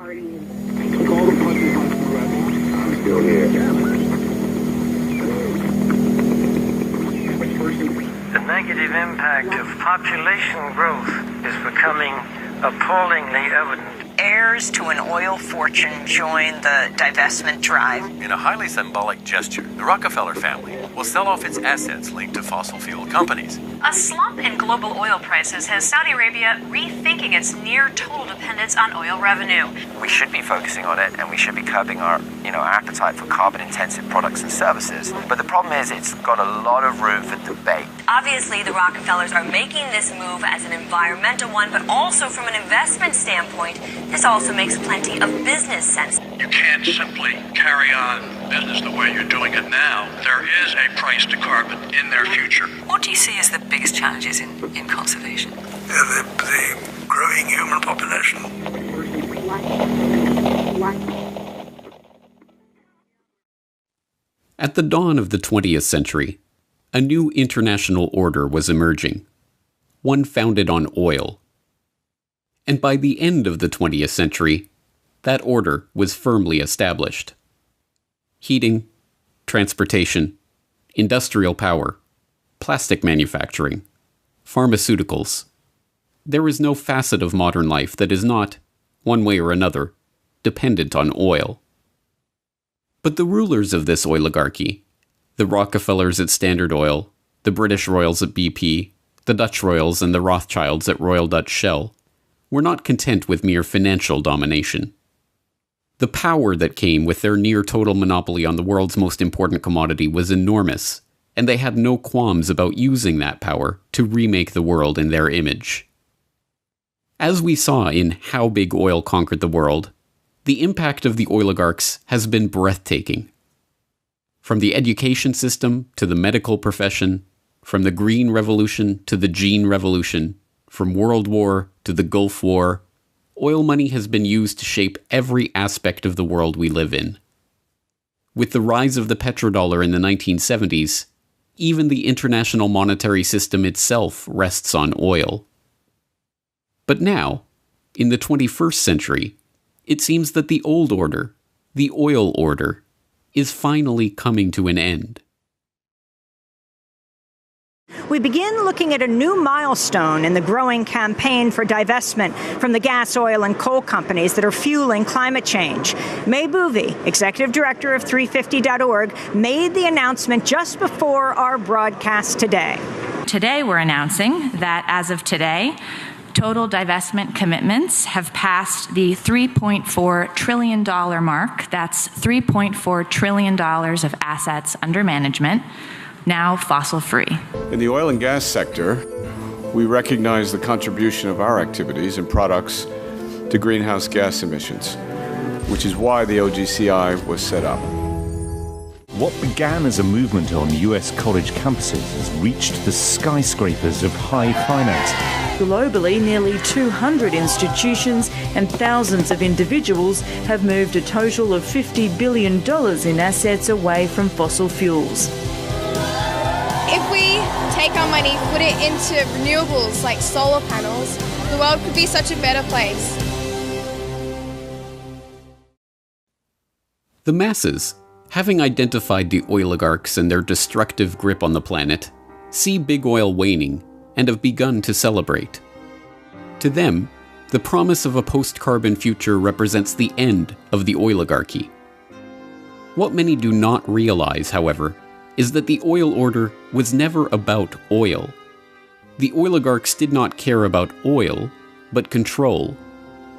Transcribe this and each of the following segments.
I'm still here. The negative impact of population growth is becoming appallingly evident. Heirs to an oil fortune join the divestment drive. In a highly symbolic gesture, the Rockefeller family will sell off its assets linked to fossil fuel companies. A slump in global oil prices has Saudi Arabia rethinking its near total dependence on oil revenue. We should be focusing on it, and we should be curbing our appetite for carbon-intensive products and services. But the problem is it's got a lot of room for debate. Obviously, the Rockefellers are making this move as an environmental one, but also from an investment standpoint, this also makes plenty of business sense. You can't simply carry on business the way you're doing it now. There is a price to carbon in their future. What do you see as the biggest challenges in conservation? The growing human population. At the dawn of the 20th century, a new international order was emerging, one founded on oil. And by the end of the 20th century, that order was firmly established. Heating, transportation, industrial power, plastic manufacturing, pharmaceuticals. There is no facet of modern life that is not, one way or another, dependent on oil. But the rulers of this oligarchy, the Rockefellers at Standard Oil, the British royals at BP, the Dutch royals and the Rothschilds at Royal Dutch Shell, were not content with mere financial domination. The power that came with their near-total monopoly on the world's most important commodity was enormous, and they had no qualms about using that power to remake the world in their image. As we saw in How Big Oil Conquered the World, the impact of the oligarchs has been breathtaking. From the education system to the medical profession, from the Green Revolution to the Gene Revolution, from World War to the Gulf War, oil money has been used to shape every aspect of the world we live in. With the rise of the petrodollar in the 1970s, even the international monetary system itself rests on oil. But now, in the 21st century, it seems that the old order, the oil order, is finally coming to an end. We begin looking at a new milestone in the growing campaign for divestment from the gas, oil, and coal companies that are fueling climate change. May Boovy, executive director of 350.org, made the announcement just before our broadcast today. Today we're announcing that as of today, total divestment commitments have passed the $3.4 trillion mark. That's $3.4 trillion of assets under management, now fossil-free. In the oil and gas sector, we recognize the contribution of our activities and products to greenhouse gas emissions, which is why the OGCI was set up. What began as a movement on US college campuses has reached the skyscrapers of high finance. Globally, nearly 200 institutions and thousands of individuals have moved a total of $50 billion in assets away from fossil fuels. If we take our money, put it into renewables like solar panels, the world could be such a better place. The masses, having identified the oligarchs and their destructive grip on the planet, see big oil waning and have begun to celebrate. To them, the promise of a post-carbon future represents the end of the oligarchy. What many do not realize, however, is that the oil order was never about oil. The oligarchs did not care about oil, but control,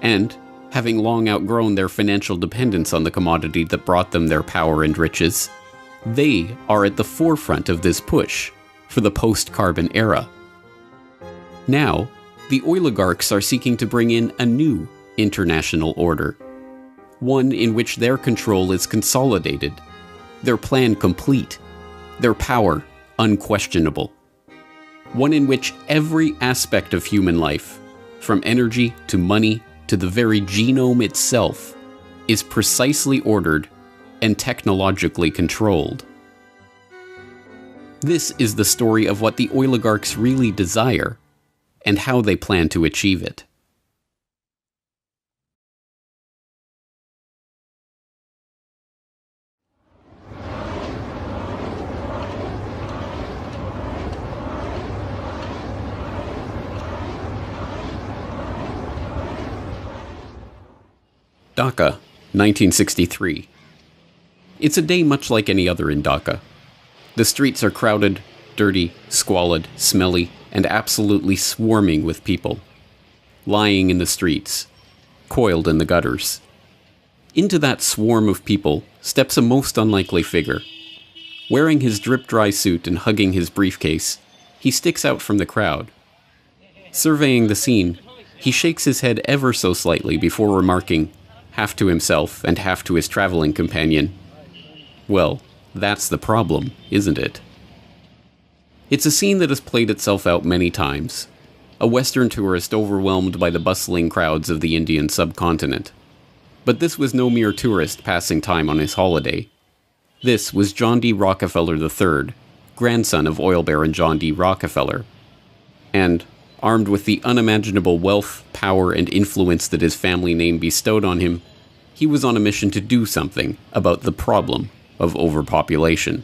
and, having long outgrown their financial dependence on the commodity that brought them their power and riches, they are at the forefront of this push for the post-carbon era. Now, the oligarchs are seeking to bring in a new international order, one in which their control is consolidated, their plan complete, their power unquestionable. One in which every aspect of human life, from energy to money to the very genome itself, is precisely ordered and technologically controlled. This is the story of what the oligarchs really desire and how they plan to achieve it. Dhaka, 1963. It's a day much like any other in Dhaka. The streets are crowded, dirty, squalid, smelly, and absolutely swarming with people. Lying in the streets, coiled in the gutters. Into that swarm of people steps a most unlikely figure. Wearing his drip-dry suit and hugging his briefcase, he sticks out from the crowd. Surveying the scene, he shakes his head ever so slightly before remarking, half to himself and half to his traveling companion, "Well, that's the problem, isn't it?" It's a scene that has played itself out many times. A Western tourist overwhelmed by the bustling crowds of the Indian subcontinent. But this was no mere tourist passing time on his holiday. This was John D. Rockefeller III, grandson of oil baron John D. Rockefeller. And, armed with the unimaginable wealth, power, and influence that his family name bestowed on him, he was on a mission to do something about the problem of overpopulation.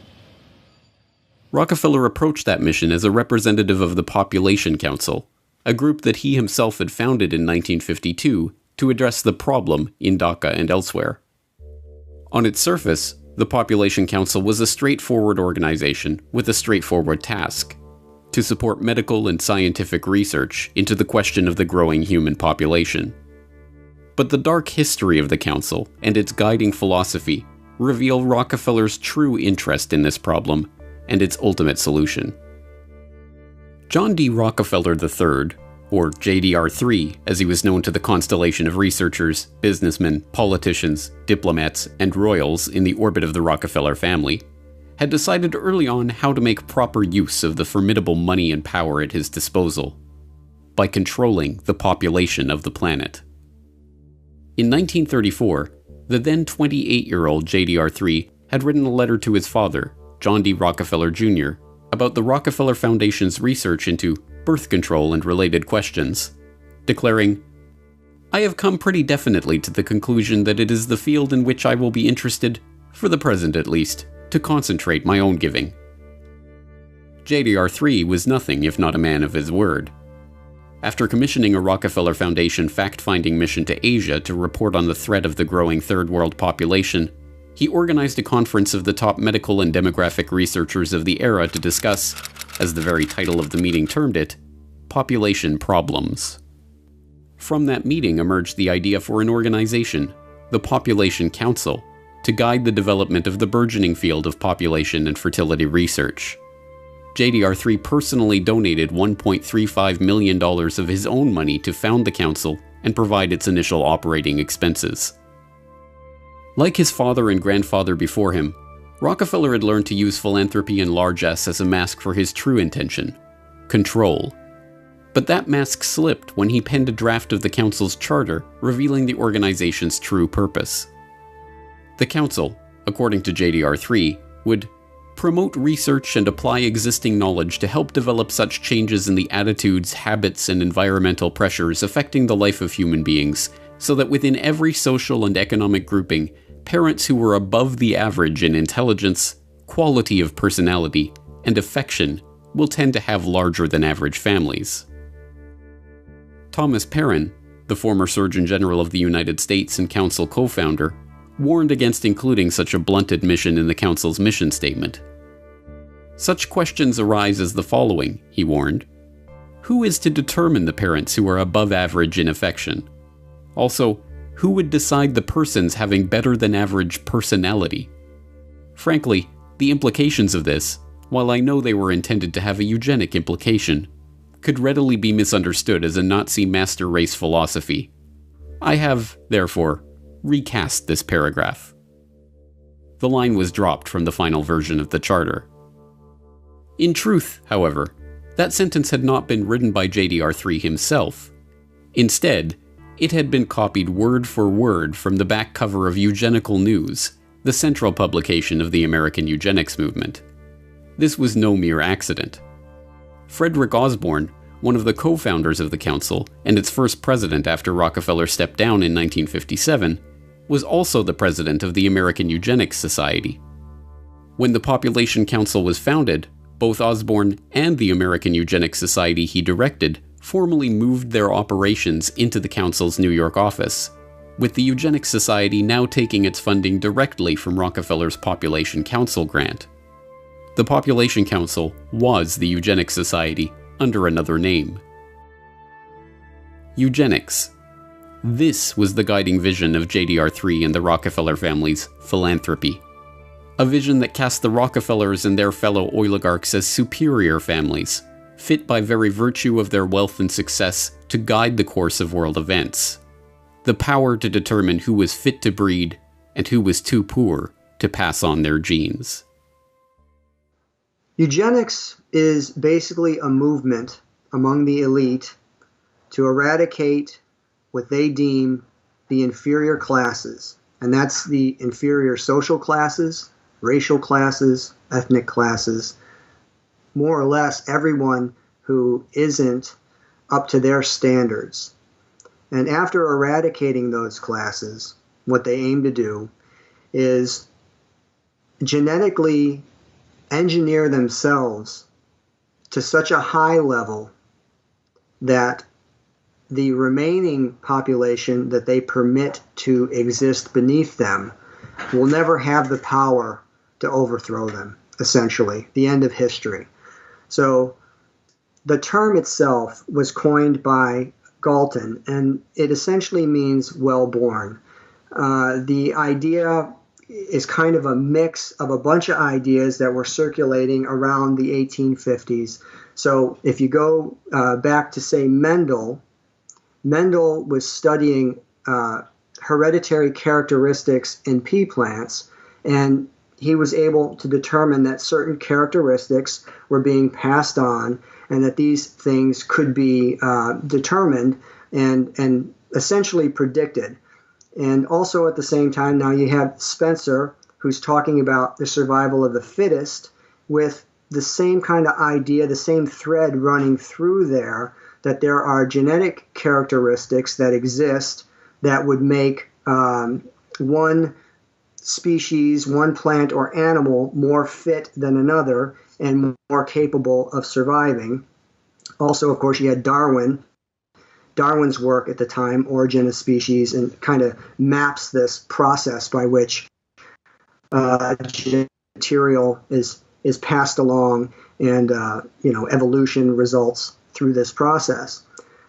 Rockefeller approached that mission as a representative of the Population Council, a group that he himself had founded in 1952 to address the problem in Dhaka and elsewhere. On its surface, the Population Council was a straightforward organization with a straightforward task: to support medical and scientific research into the question of the growing human population. But the dark history of the council and its guiding philosophy reveal Rockefeller's true interest in this problem and its ultimate solution. John D. Rockefeller III, or JDR3 as he was known to the constellation of researchers, businessmen, politicians, diplomats, and royals in the orbit of the Rockefeller family, had decided early on how to make proper use of the formidable money and power at his disposal, by controlling the population of the planet. In 1934, the then 28-year-old JDR3 had written a letter to his father, John D. Rockefeller Jr., about the Rockefeller Foundation's research into birth control and related questions, declaring, "I have come pretty definitely to the conclusion that it is the field in which I will be interested, for the present at least, to concentrate my own giving." JDR3 was nothing if not a man of his word. After commissioning a Rockefeller Foundation fact-finding mission to Asia to report on the threat of the growing Third World population, he organized a conference of the top medical and demographic researchers of the era to discuss, as the very title of the meeting termed it, population problems. From that meeting emerged the idea for an organization, the Population Council, to guide the development of the burgeoning field of population and fertility research. JDR3 personally donated $1.35 million of his own money to found the council and provide its initial operating expenses. Like his father and grandfather before him, Rockefeller had learned to use philanthropy and largesse as a mask for his true intention: control. But that mask slipped when he penned a draft of the council's charter revealing the organization's true purpose. The council, according to JDR3, would promote research and apply existing knowledge to help develop such changes in the attitudes, habits, and environmental pressures affecting the life of human beings, so that within every social and economic grouping, parents who were above the average in intelligence, quality of personality, and affection will tend to have larger than average families. Thomas Perrin, the former Surgeon General of the United States and council co-founder, warned against including such a blunted mission in the council's mission statement. Such questions arise as the following, he warned. Who is to determine the parents who are above average in affection? Also, who would decide the persons having better than average personality? Frankly, the implications of this, while I know they were intended to have a eugenic implication, could readily be misunderstood as a Nazi master race philosophy. I have, therefore, recast this paragraph. The line was dropped from the final version of the charter. In truth, however, that sentence had not been written by JDR3 himself. Instead, it had been copied word for word from the back cover of Eugenical News, the central publication of the American eugenics movement. This was no mere accident. Frederick Osborne, one of the co-founders of the council and its first president after Rockefeller stepped down in 1957, was also the president of the American Eugenics Society. When the Population Council was founded, both Osborne and the American Eugenics Society he directed formally moved their operations into the council's New York office, with the Eugenics Society now taking its funding directly from Rockefeller's Population Council grant. The Population Council was the Eugenics Society under another name. Eugenics. This was the guiding vision of JDR3 and the Rockefeller family's philanthropy. A vision that cast the Rockefellers and their fellow oligarchs as superior families, fit by very virtue of their wealth and success to guide the course of world events. The power to determine who was fit to breed and who was too poor to pass on their genes. Eugenics is basically a movement among the elite to eradicate what they deem the inferior classes, and that's the inferior social classes, racial classes, ethnic classes, more or less everyone who isn't up to their standards. And after eradicating those classes, what they aim to do is genetically engineer themselves to such a high level that the remaining population that they permit to exist beneath them will never have the power to overthrow them, essentially, the end of history. So the term itself was coined by Galton, and it essentially means well-born. The idea is kind of a mix of a bunch of ideas that were circulating around the 1850s. So if you go back to, say, Mendel was studying hereditary characteristics in pea plants, and he was able to determine that certain characteristics were being passed on and that these things could be determined and essentially predicted. And also at the same time, now you have Spencer, who's talking about the survival of the fittest, with the same kind of idea, the same thread running through there, that there are genetic characteristics that exist that would make one species, one plant or animal more fit than another and more capable of surviving. Also, of course, you had Darwin's work at the time, Origin of Species, and kind of maps this process by which material is passed along and evolution results through this process.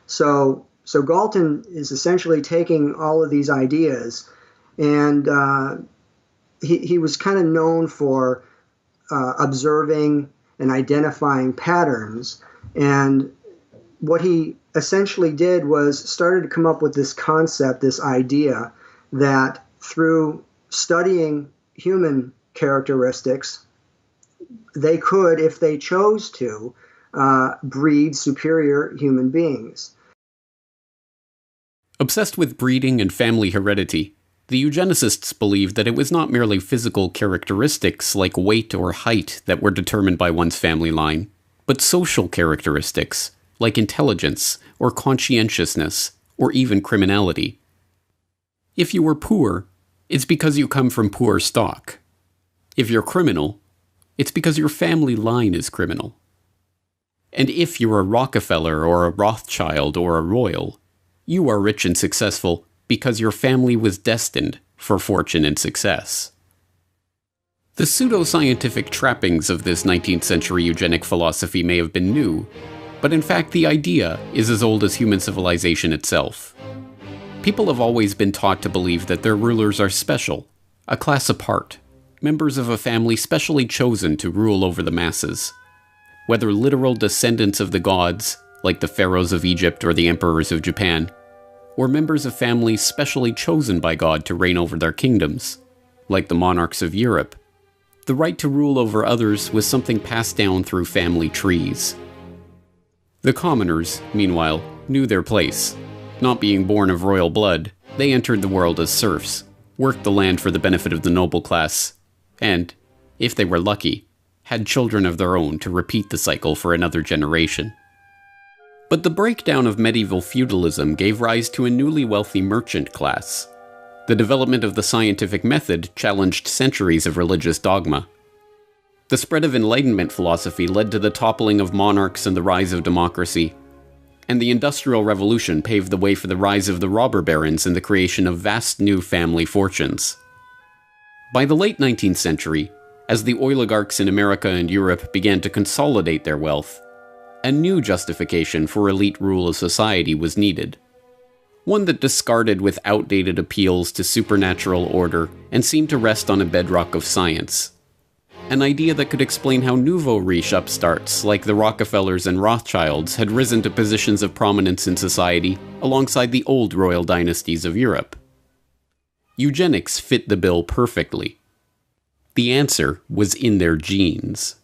So Galton is essentially taking all of these ideas, and he was kind of known for observing and identifying patterns. And what he essentially did was started to come up with this concept, this idea that through studying human characteristics, they could, if they chose to, breed superior human beings. Obsessed with breeding and family heredity, the eugenicists believed that it was not merely physical characteristics like weight or height that were determined by one's family line, but social characteristics like intelligence or conscientiousness or even criminality. If you were poor, it's because you come from poor stock. If you're criminal, it's because your family line is criminal. And if you're a Rockefeller or a Rothschild or a royal, you are rich and successful because your family was destined for fortune and success. The pseudo-scientific trappings of this 19th century eugenic philosophy may have been new, but in fact the idea is as old as human civilization itself. People have always been taught to believe that their rulers are special, a class apart, members of a family specially chosen to rule over the masses. Whether literal descendants of the gods, like the pharaohs of Egypt or the emperors of Japan, or members of families specially chosen by God to reign over their kingdoms, like the monarchs of Europe, the right to rule over others was something passed down through family trees. The commoners, meanwhile, knew their place. Not being born of royal blood, they entered the world as serfs, worked the land for the benefit of the noble class, and, if they were lucky, had children of their own to repeat the cycle for another generation. But the breakdown of medieval feudalism gave rise to a newly wealthy merchant class. The development of the scientific method challenged centuries of religious dogma. The spread of Enlightenment philosophy led to the toppling of monarchs and the rise of democracy. and the Industrial Revolution paved the way for the rise of the robber barons and the creation of vast new family fortunes. By the late 19th century, as the oligarchs in America and Europe began to consolidate their wealth, a new justification for elite rule of society was needed. One that discarded with outdated appeals to supernatural order and seemed to rest on a bedrock of science. An idea that could explain how nouveau riche upstarts like the Rockefellers and Rothschilds had risen to positions of prominence in society alongside the old royal dynasties of Europe. Eugenics fit the bill perfectly. The answer was in their genes.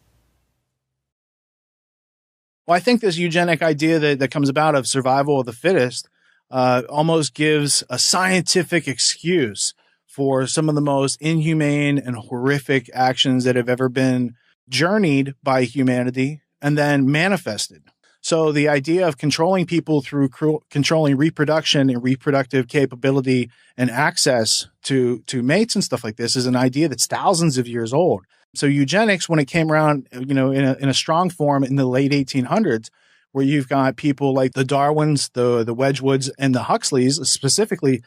Well, I think this eugenic idea that comes about of survival of the fittest almost gives a scientific excuse for some of the most inhumane and horrific actions that have ever been journeyed by humanity and then manifested. So the idea of controlling people through controlling reproduction and reproductive capability and access to mates and stuff like this is an idea that's thousands of years old. So eugenics, when it came around, in a strong form in the late 1800s, where you've got people like the Darwins, the Wedgwoods, and the Huxleys, specifically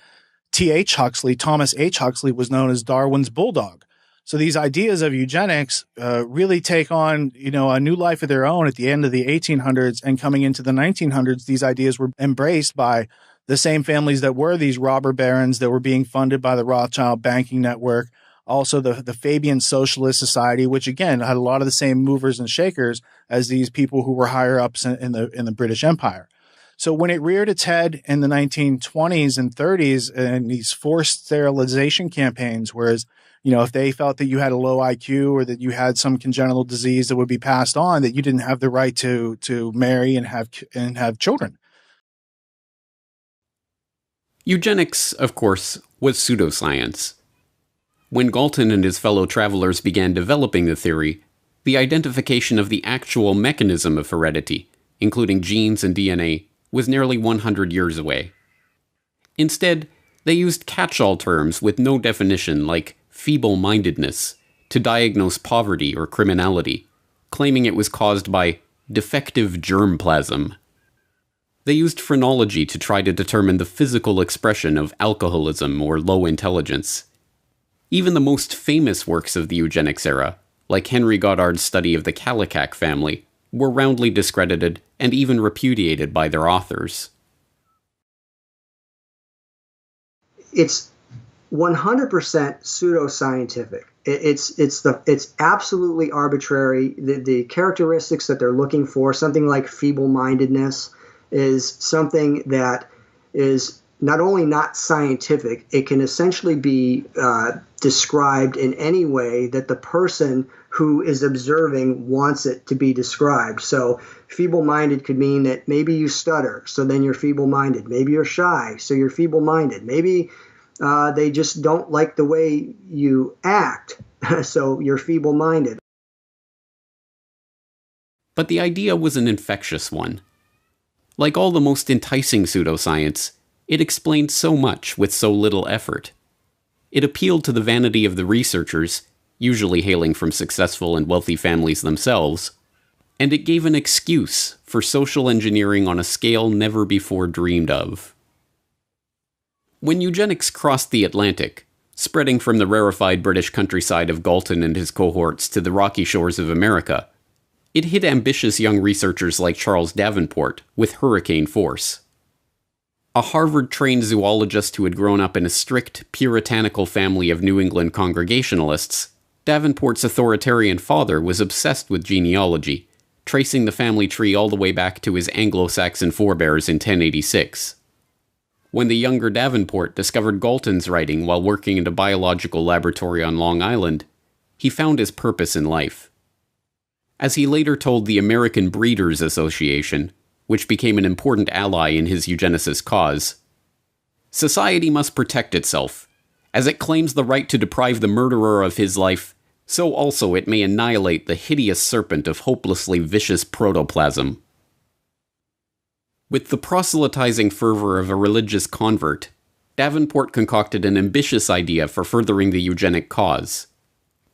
T.H. Huxley, Thomas H. Huxley was known as Darwin's bulldog. So these ideas of eugenics really take on, a new life of their own at the end of the 1800s, and coming into the 1900s, these ideas were embraced by the same families that were these robber barons that were being funded by the Rothschild banking network. Also the Fabian Socialist Society, which again had a lot of the same movers and shakers as these people who were higher ups in the British Empire. So when it reared its head in the 1920s and 30s and these forced sterilization campaigns, whereas, if they felt that you had a low IQ or that you had some congenital disease that would be passed on, that you didn't have the right to marry and have children. Eugenics, of course, was pseudoscience. When Galton and his fellow travelers began developing the theory, the identification of the actual mechanism of heredity, including genes and DNA, was nearly 100 years away. Instead, they used catch-all terms with no definition like feeble-mindedness to diagnose poverty or criminality, claiming it was caused by defective germplasm. They used phrenology to try to determine the physical expression of alcoholism or low intelligence. Even the most famous works of the eugenics era, like Henry Goddard's study of the Kallikak family, were roundly discredited and even repudiated by their authors. It's 100% pseudoscientific. It's absolutely arbitrary. The characteristics that they're looking for, something like feeble-mindedness, is something that is not only not scientific, it can essentially be described in any way that the person who is observing wants it to be described. So feeble-minded could mean that maybe you stutter, so then you're feeble-minded. Maybe you're shy, so you're feeble-minded. Maybe they just don't like the way you act, so you're feeble-minded. But the idea was an infectious one. Like all the most enticing pseudoscience, it explained so much with so little effort. It appealed to the vanity of the researchers, usually hailing from successful and wealthy families themselves, and it gave an excuse for social engineering on a scale never before dreamed of. When eugenics crossed the Atlantic, spreading from the rarefied British countryside of Galton and his cohorts to the rocky shores of America, it hit ambitious young researchers like Charles Davenport with hurricane force. A Harvard-trained zoologist who had grown up in a strict, puritanical family of New England Congregationalists, Davenport's authoritarian father was obsessed with genealogy, tracing the family tree all the way back to his Anglo-Saxon forebears in 1086. When the younger Davenport discovered Galton's writing while working in a biological laboratory on Long Island, he found his purpose in life. As he later told the American Breeders Association, which became an important ally in his eugenicist cause, society must protect itself. As it claims the right to deprive the murderer of his life, so also it may annihilate the hideous serpent of hopelessly vicious protoplasm. With the proselytizing fervor of a religious convert, Davenport concocted an ambitious idea for furthering the eugenic cause: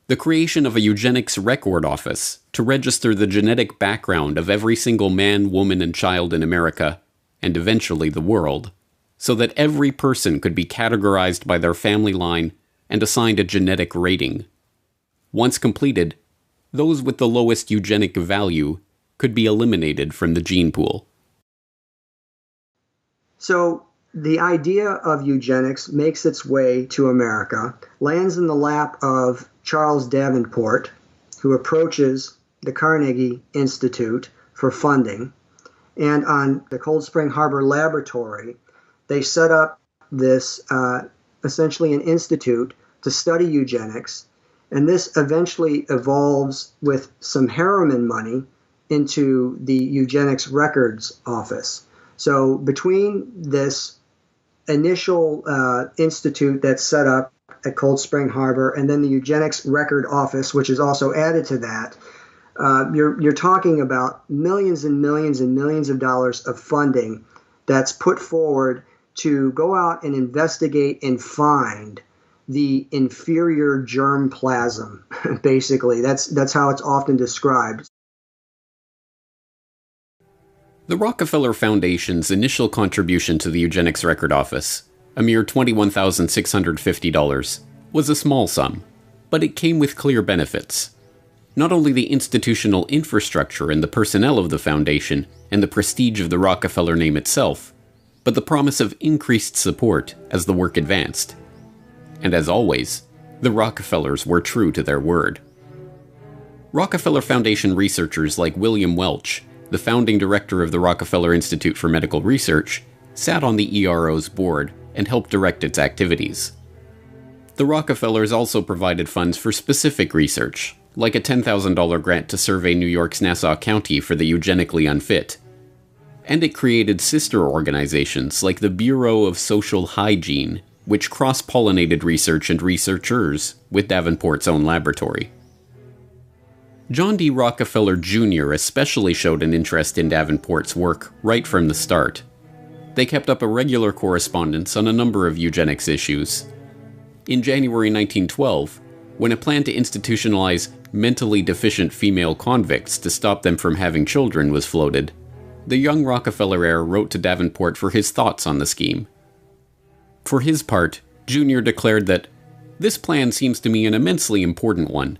the creation of a eugenics record office to register the genetic background of every single man, woman, and child in America, and eventually the world, so that every person could be categorized by their family line and assigned a genetic rating. Once completed, those with the lowest eugenic value could be eliminated from the gene pool. So the idea of eugenics makes its way to America, lands in the lap of Charles Davenport, who approaches the Carnegie Institute for funding. And on the Cold Spring Harbor Laboratory, they set up this, essentially an institute to study eugenics. And this eventually evolves with some Harriman money into the Eugenics Records Office. So between this initial institute that's set up at Cold Spring Harbor and then the Eugenics Record Office, which is also added to that, you're talking about millions and millions and millions of dollars of funding that's put forward to go out and investigate and find the inferior germplasm. Basically, that's how it's often described. The Rockefeller Foundation's initial contribution to the Eugenics Record Office, a mere $21,650, was a small sum, but it came with clear benefits. Not only the institutional infrastructure and the personnel of the foundation and the prestige of the Rockefeller name itself, but the promise of increased support as the work advanced. And as always, the Rockefellers were true to their word. Rockefeller Foundation researchers like William Welch, the founding director of the Rockefeller Institute for Medical Research, sat on the ERO's board and helped direct its activities. The Rockefellers also provided funds for specific research, like a $10,000 grant to survey New York's Nassau County for the eugenically unfit. And it created sister organizations like the Bureau of Social Hygiene, which cross-pollinated research and researchers with Davenport's own laboratory. John D. Rockefeller Jr. especially showed an interest in Davenport's work right from the start. They kept up a regular correspondence on a number of eugenics issues. In January 1912, when a plan to institutionalize mentally deficient female convicts to stop them from having children was floated, the young Rockefeller heir wrote to Davenport for his thoughts on the scheme. For his part, Jr. declared that, "This plan seems to me an immensely important one.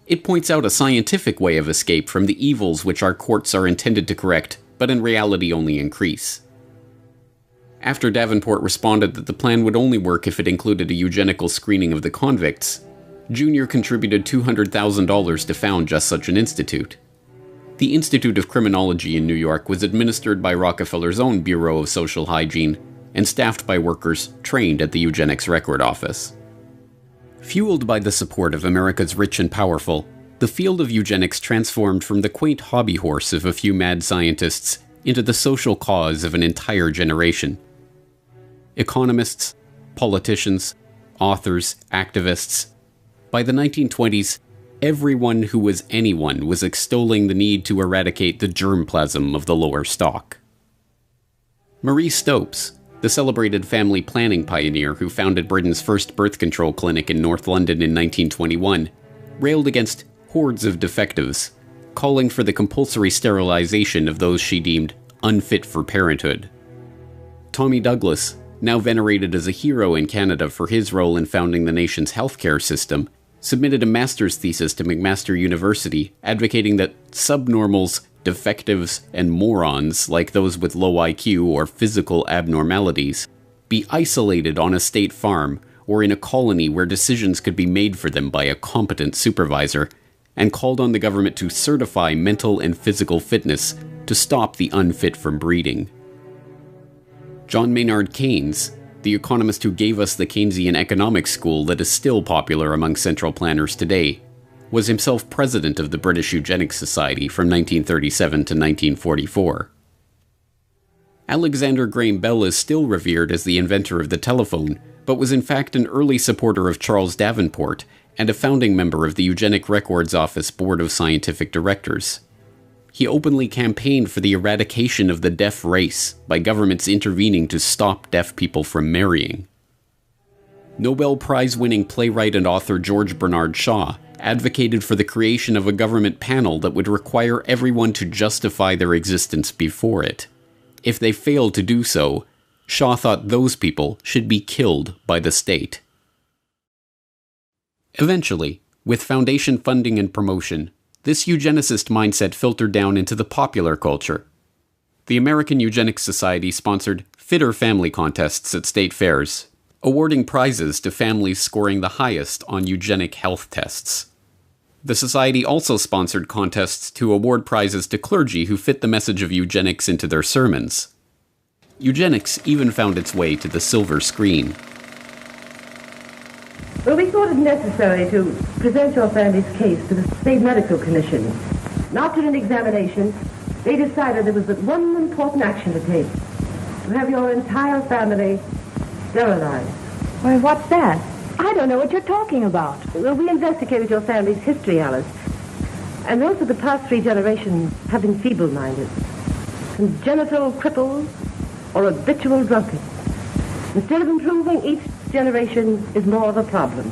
It points out a scientific way of escape from the evils which our courts are intended to correct, but in reality only increase." After Davenport responded that the plan would only work if it included a eugenical screening of the convicts, Jr. contributed $200,000 to found just such an institute. The Institute of Criminology in New York was administered by Rockefeller's own Bureau of Social Hygiene and staffed by workers trained at the Eugenics Record Office. Fueled by the support of America's rich and powerful, the field of eugenics transformed from the quaint hobby horse of a few mad scientists into the social cause of an entire generation. Economists, politicians, authors, activists. By the 1920s, everyone who was anyone was extolling the need to eradicate the germplasm of the lower stock. Marie Stopes, the celebrated family planning pioneer who founded Britain's first birth control clinic in North London in 1921, railed against hordes of defectives, calling for the compulsory sterilization of those she deemed unfit for parenthood. Tommy Douglas, now venerated as a hero in Canada for his role in founding the nation's healthcare system, submitted a master's thesis to McMaster University advocating that subnormals, defectives, and morons, like those with low IQ or physical abnormalities, be isolated on a state farm or in a colony where decisions could be made for them by a competent supervisor, and called on the government to certify mental and physical fitness to stop the unfit from breeding. John Maynard Keynes, the economist who gave us the Keynesian economic school that is still popular among central planners today, was himself president of the British Eugenics Society from 1937 to 1944. Alexander Graham Bell is still revered as the inventor of the telephone, but was in fact an early supporter of Charles Davenport and a founding member of the Eugenic Records Office Board of Scientific Directors. He openly campaigned for the eradication of the deaf race by governments intervening to stop deaf people from marrying. Nobel Prize-winning playwright and author George Bernard Shaw advocated for the creation of a government panel that would require everyone to justify their existence before it. If they failed to do so, Shaw thought those people should be killed by the state. Eventually, with foundation funding and promotion, this eugenicist mindset filtered down into the popular culture. The American Eugenics Society sponsored fitter family contests at state fairs, awarding prizes to families scoring the highest on eugenic health tests. The society also sponsored contests to award prizes to clergy who fit the message of eugenics into their sermons. Eugenics even found its way to the silver screen. Well, we thought it necessary to present your family's case to the State Medical Commission. And after an examination, they decided there was but one important action to take: to have your entire family sterilized. Why, what's that? I don't know what you're talking about. Well, we investigated your family's history, Alice. And those of the past 3 generations have been feeble-minded, congenital cripples, or habitual drunkards. Instead of improving, each generation is more of a problem.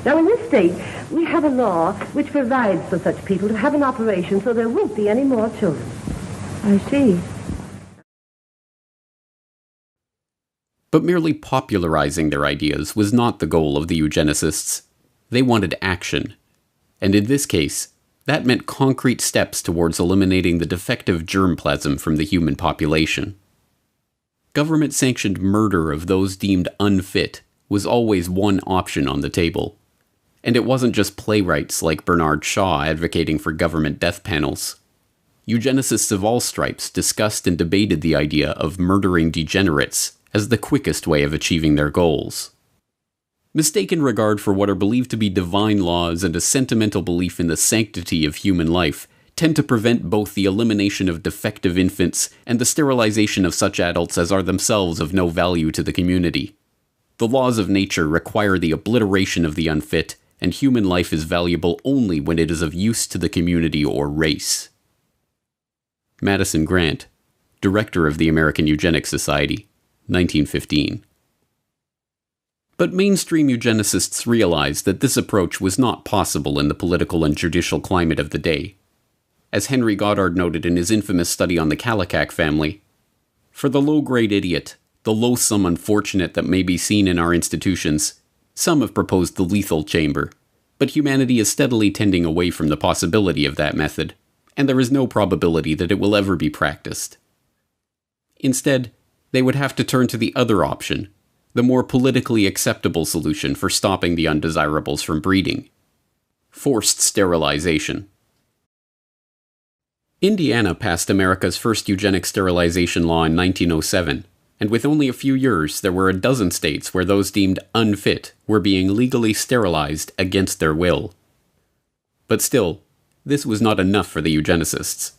Now, in this state, we have a law which provides for such people to have an operation so there won't be any more children. I see. But merely popularizing their ideas was not the goal of the eugenicists. They wanted action. And in this case, that meant concrete steps towards eliminating the defective germplasm from the human population. Government-sanctioned murder of those deemed unfit was always one option on the table. And it wasn't just playwrights like Bernard Shaw advocating for government death panels. Eugenicists of all stripes discussed and debated the idea of murdering degenerates as the quickest way of achieving their goals. Mistaken regard for what are believed to be divine laws and a sentimental belief in the sanctity of human life tend to prevent both the elimination of defective infants and the sterilization of such adults as are themselves of no value to the community. The laws of nature require the obliteration of the unfit, and human life is valuable only when it is of use to the community or race. Madison Grant, Director of the American Eugenics Society, 1915. But mainstream eugenicists realized that this approach was not possible in the political and judicial climate of the day. As Henry Goddard noted in his infamous study on the Kallikak family, "For the low-grade idiot, the loathsome unfortunate that may be seen in our institutions, some have proposed the lethal chamber, but humanity is steadily tending away from the possibility of that method, and there is no probability that it will ever be practiced. Instead, they would have to turn to the other option, the more politically acceptable solution for stopping the undesirables from breeding: forced sterilization." Indiana passed America's first eugenic sterilization law in 1907, and with only a few years, there were a dozen states where those deemed unfit were being legally sterilized against their will. But still, this was not enough for the eugenicists.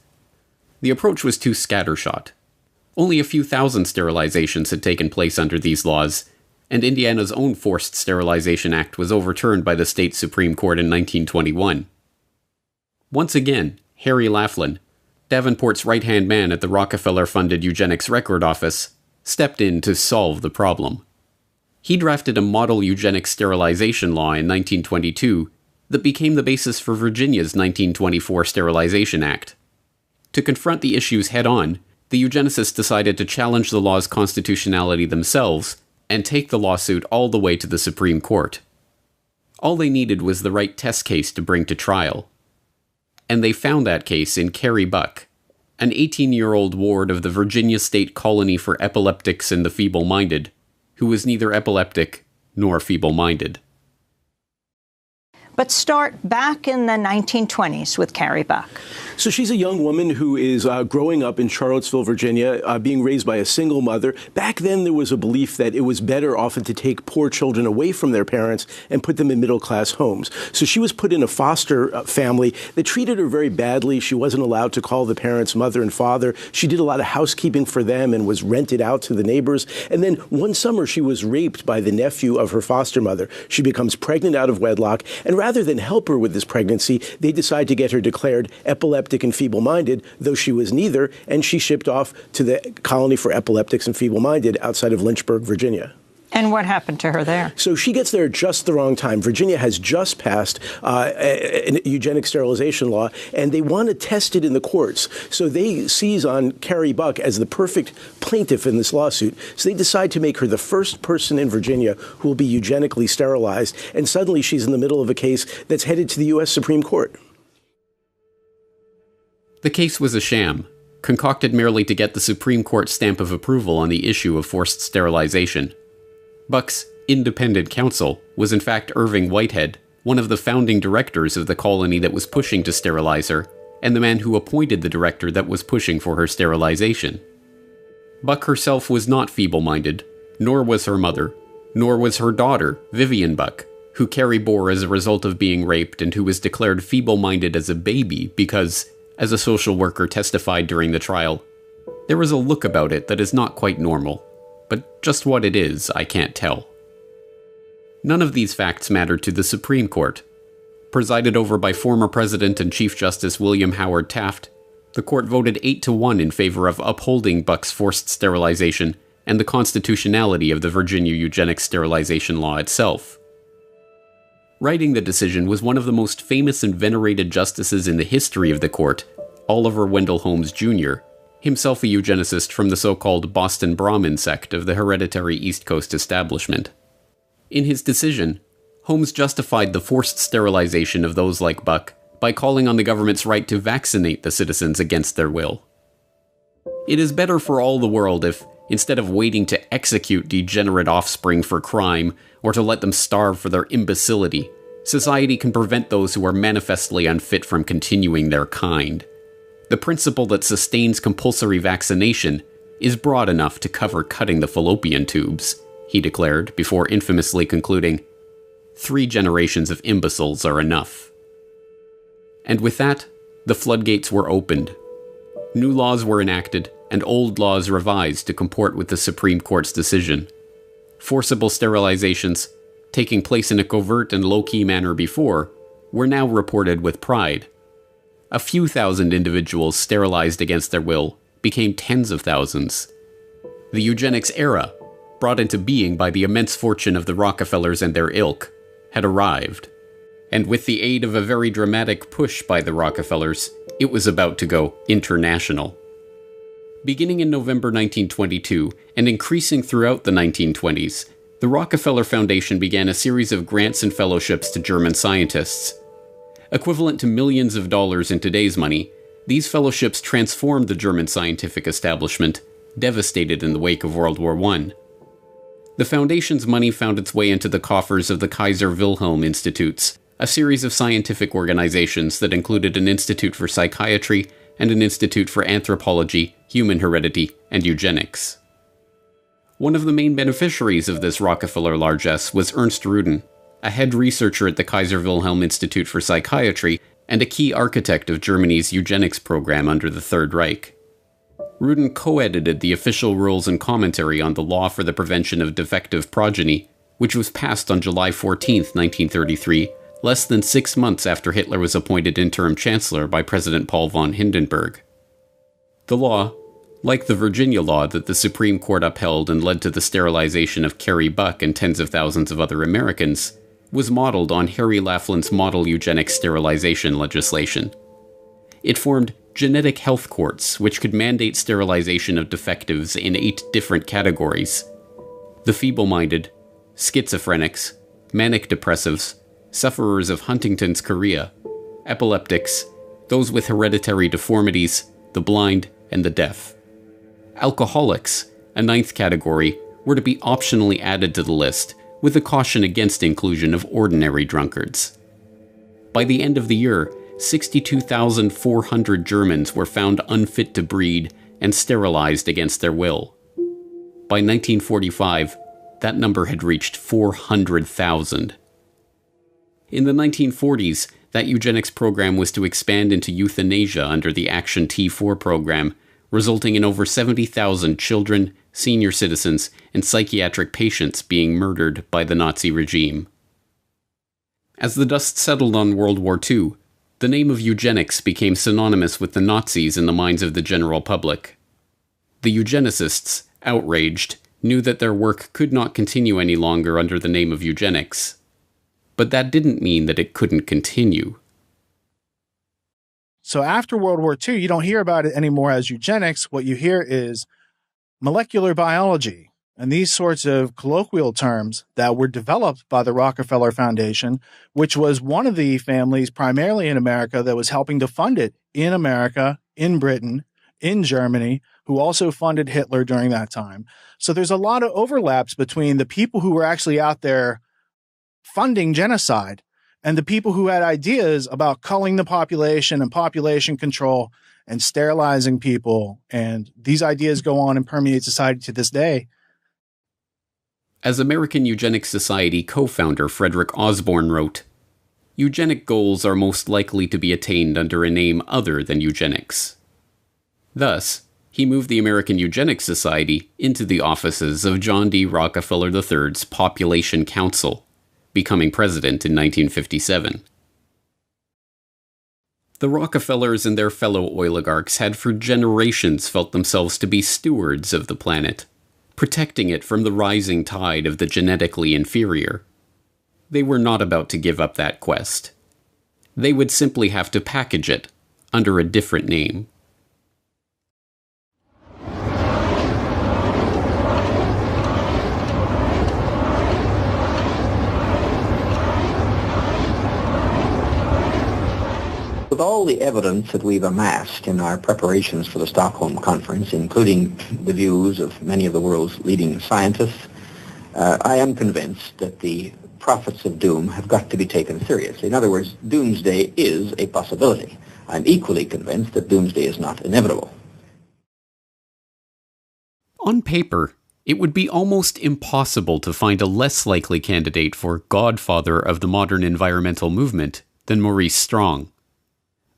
The approach was too scattershot. Only a few thousand sterilizations had taken place under these laws, and Indiana's own Forced Sterilization Act was overturned by the state Supreme Court in 1921. Once again, Harry Laughlin, Davenport's right-hand man at the Rockefeller-funded Eugenics Record Office, stepped in to solve the problem. He drafted a model eugenic sterilization law in 1922 that became the basis for Virginia's 1924 Sterilization Act. To confront the issues head-on, the eugenicists decided to challenge the law's constitutionality themselves and take the lawsuit all the way to the Supreme Court. All they needed was the right test case to bring to trial. And they found that case in Carrie Buck, an 18-year-old ward of the Virginia State Colony for Epileptics and the Feeble-Minded, who was neither epileptic nor feeble-minded. But start back in the 1920s with Carrie Buck. So she's a young woman who is growing up in Charlottesville, Virginia, being raised by a single mother. Back then, there was a belief that it was better often to take poor children away from their parents and put them in middle-class homes. So she was put in a foster family that treated her very badly. She wasn't allowed to call the parents mother and father. She did a lot of housekeeping for them and was rented out to the neighbors. And then one summer, she was raped by the nephew of her foster mother. She becomes pregnant out of wedlock, and rather than help her with this pregnancy, they decide to get her declared epileptic and feeble-minded, though she was neither, and she shipped off to the Colony for Epileptics and Feeble-Minded outside of Lynchburg, Virginia. And what happened to her there? So she gets there just the wrong time. Virginia has just passed a eugenic sterilization law, and they want to test it in the courts. So they seize on Carrie Buck as the perfect plaintiff in this lawsuit. So they decide to make her the first person in Virginia who will be eugenically sterilized. And suddenly she's in the middle of a case that's headed to the U.S. Supreme Court. The case was a sham, concocted merely to get the Supreme Court stamp of approval on the issue of forced sterilization. Buck's independent counsel was in fact Irving Whitehead, one of the founding directors of the colony that was pushing to sterilize her, and the man who appointed the director that was pushing for her sterilization. Buck herself was not feeble-minded, nor was her mother, nor was her daughter, Vivian Buck, who Carrie bore as a result of being raped and who was declared feeble-minded as a baby because, as a social worker testified during the trial, there was a look about it that is not quite normal. But just what it is, I can't tell. None of these facts mattered to the Supreme Court. Presided over by former President and Chief Justice William Howard Taft, the court voted 8-1 in favor of upholding Buck's forced sterilization and the constitutionality of the Virginia eugenics sterilization law itself. Writing the decision was one of the most famous and venerated justices in the history of the court, Oliver Wendell Holmes Jr., himself a eugenicist from the so-called Boston Brahmin sect of the hereditary East Coast establishment. In his decision, Holmes justified the forced sterilization of those like Buck by calling on the government's right to vaccinate the citizens against their will. It is better for all the world if, instead of waiting to execute degenerate offspring for crime or to let them starve for their imbecility, society can prevent those who are manifestly unfit from continuing their kind. The principle that sustains compulsory vaccination is broad enough to cover cutting the fallopian tubes, he declared before infamously concluding, 3 generations of imbeciles are enough. And with that, the floodgates were opened. New laws were enacted, and old laws revised to comport with the Supreme Court's decision. Forcible sterilizations, taking place in a covert and low-key manner before, were now reported with pride. A few thousand individuals sterilized against their will became tens of thousands. The eugenics era, brought into being by the immense fortune of the Rockefellers and their ilk, had arrived. And with the aid of a very dramatic push by the Rockefellers, it was about to go international. Beginning in November 1922 and increasing throughout the 1920s, the Rockefeller Foundation began a series of grants and fellowships to German scientists. Equivalent to millions of dollars in today's money, these fellowships transformed the German scientific establishment, devastated in the wake of World War I. The Foundation's money found its way into the coffers of the Kaiser Wilhelm Institutes, a series of scientific organizations that included an institute for psychiatry and an institute for anthropology, human heredity, and eugenics. One of the main beneficiaries of this Rockefeller largesse was Ernst Rudin, a head researcher at the Kaiser Wilhelm Institute for Psychiatry and a key architect of Germany's eugenics program under the Third Reich. Rudin co-edited the official rules and commentary on the law for the prevention of defective progeny, which was passed on July 14, 1933, less than 6 months after Hitler was appointed interim chancellor by President Paul von Hindenburg. The law, like the Virginia law that the Supreme Court upheld and led to the sterilization of Carrie Buck and tens of thousands of other Americans, was modeled on Harry Laughlin's model eugenics sterilization legislation. It formed genetic health courts which could mandate sterilization of defectives in 8 different categories: the feeble-minded, schizophrenics, manic depressives, sufferers of Huntington's chorea, epileptics, those with hereditary deformities, the blind, and the deaf. Alcoholics, a 9th category, were to be optionally added to the list, with a caution against inclusion of ordinary drunkards. By the end of the year, 62,400 Germans were found unfit to breed and sterilized against their will. By 1945, that number had reached 400,000. In the 1940s, that eugenics program was to expand into euthanasia under the Action T4 program, resulting in over 70,000 children, senior citizens, and psychiatric patients being murdered by the Nazi regime. As the dust settled on World War II, the name of eugenics became synonymous with the Nazis in the minds of the general public. The eugenicists, outraged, knew that their work could not continue any longer under the name of eugenics. But that didn't mean that it couldn't continue. So after World War II, you don't hear about it anymore as eugenics. What you hear is molecular biology and these sorts of colloquial terms that were developed by the Rockefeller Foundation, which was one of the families primarily in America that was helping to fund it in America, in Britain, in Germany, who also funded Hitler during that time. So there's a lot of overlaps between the people who were actually out there funding genocide and the people who had ideas about culling the population and population control and sterilizing people. And these ideas go on and permeate society to this day. As American Eugenics Society co-founder Frederick Osborne wrote, "Eugenic goals are most likely to be attained under a name other than eugenics." Thus, he moved the American Eugenics Society into the offices of John D. Rockefeller III's Population Council, becoming president in 1957. The Rockefellers and their fellow oligarchs had for generations felt themselves to be stewards of the planet, protecting it from the rising tide of the genetically inferior. They were not about to give up that quest. They would simply have to package it under a different name. With all the evidence that we've amassed in our preparations for the Stockholm Conference, including the views of many of the world's leading scientists, I am convinced that the prophets of doom have got to be taken seriously. In other words, doomsday is a possibility. I'm equally convinced that doomsday is not inevitable. On paper, it would be almost impossible to find a less likely candidate for godfather of the modern environmental movement than Maurice Strong.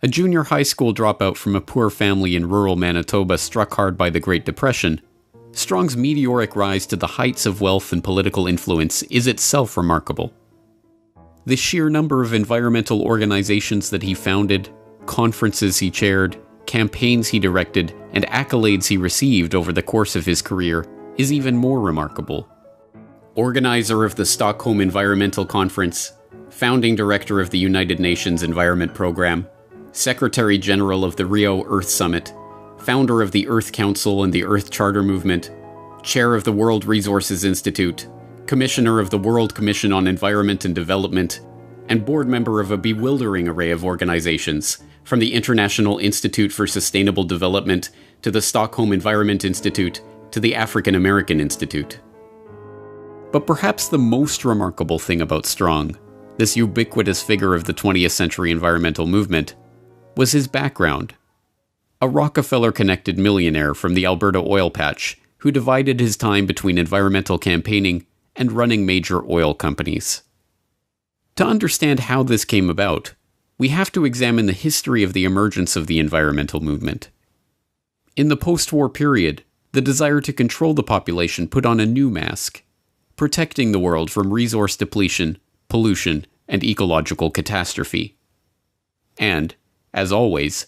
A junior high school dropout from a poor family in rural Manitoba struck hard by the Great Depression, Strong's meteoric rise to the heights of wealth and political influence is itself remarkable. The sheer number of environmental organizations that he founded, conferences he chaired, campaigns he directed, and accolades he received over the course of his career is even more remarkable. Organizer of the Stockholm Environmental Conference, founding director of the United Nations Environment Program, Secretary General of the Rio Earth Summit, founder of the Earth Council and the Earth Charter Movement, chair of the World Resources Institute, commissioner of the World Commission on Environment and Development, and board member of a bewildering array of organizations, from the International Institute for Sustainable Development to the Stockholm Environment Institute to the African American Institute. But perhaps the most remarkable thing about Strong, this ubiquitous figure of the 20th century environmental movement, was his background. A Rockefeller-connected millionaire from the Alberta oil patch who divided his time between environmental campaigning and running major oil companies. To understand how this came about, we have to examine the history of the emergence of the environmental movement. In the post-war period, the desire to control the population put on a new mask, protecting the world from resource depletion, pollution, and ecological catastrophe. And, as always,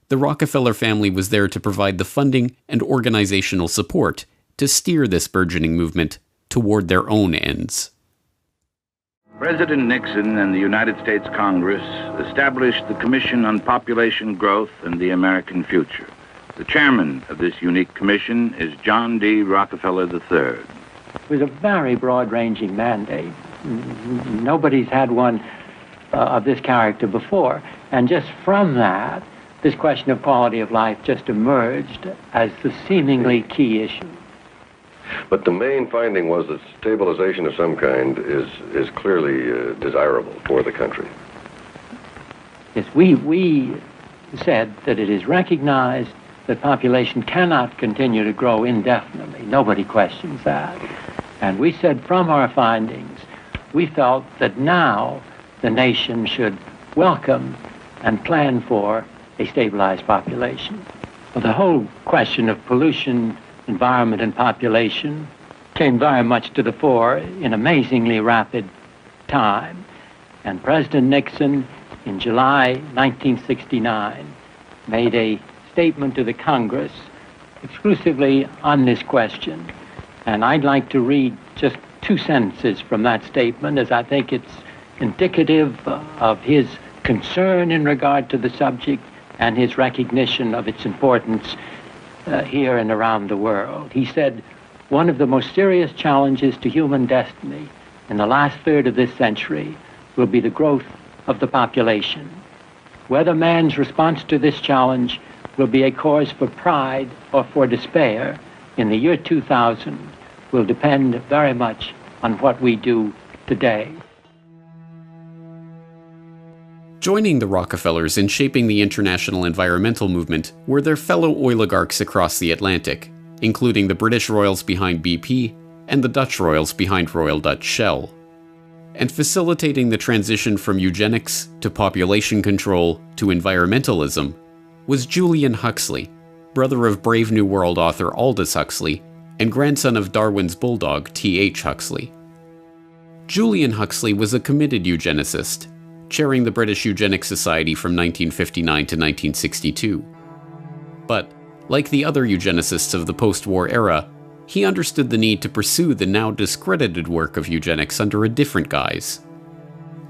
the Rockefeller family was there to provide the funding and organizational support to steer this burgeoning movement toward their own ends. President Nixon and the United States Congress established the Commission on Population Growth and the American Future. The chairman of this unique commission is John D. Rockefeller III. It was a very broad-ranging mandate. Nobody's had one of this character before. And just from that, this question of quality of life just emerged as the seemingly key issue. But the main finding was that stabilization of some kind is clearly desirable for the country. Yes, we said that it is recognized that population cannot continue to grow indefinitely. Nobody questions that. And we said from our findings, we felt that now the nation should welcome and plan for a stabilized population. Well, the whole question of pollution, environment, and population came very much to the fore in amazingly rapid time. And President Nixon, in July 1969, made a statement to the Congress exclusively on this question. And I'd like to read just 2 sentences from that statement, as I think it's indicative of his concern in regard to the subject and his recognition of its importance here and around the world. He said, "One of the most serious challenges to human destiny in the last third of this century will be the growth of the population. Whether man's response to this challenge will be a cause for pride or for despair in the year 2000 will depend very much on what we do today." Joining the Rockefellers in shaping the international environmental movement were their fellow oligarchs across the Atlantic, including the British royals behind BP and the Dutch royals behind Royal Dutch Shell. And facilitating the transition from eugenics to population control to environmentalism was Julian Huxley, brother of Brave New World author Aldous Huxley and grandson of Darwin's bulldog T.H. Huxley. Julian Huxley was a committed eugenicist, chairing the British Eugenics Society from 1959 to 1962. But, like the other eugenicists of the post-war era, he understood the need to pursue the now discredited work of eugenics under a different guise.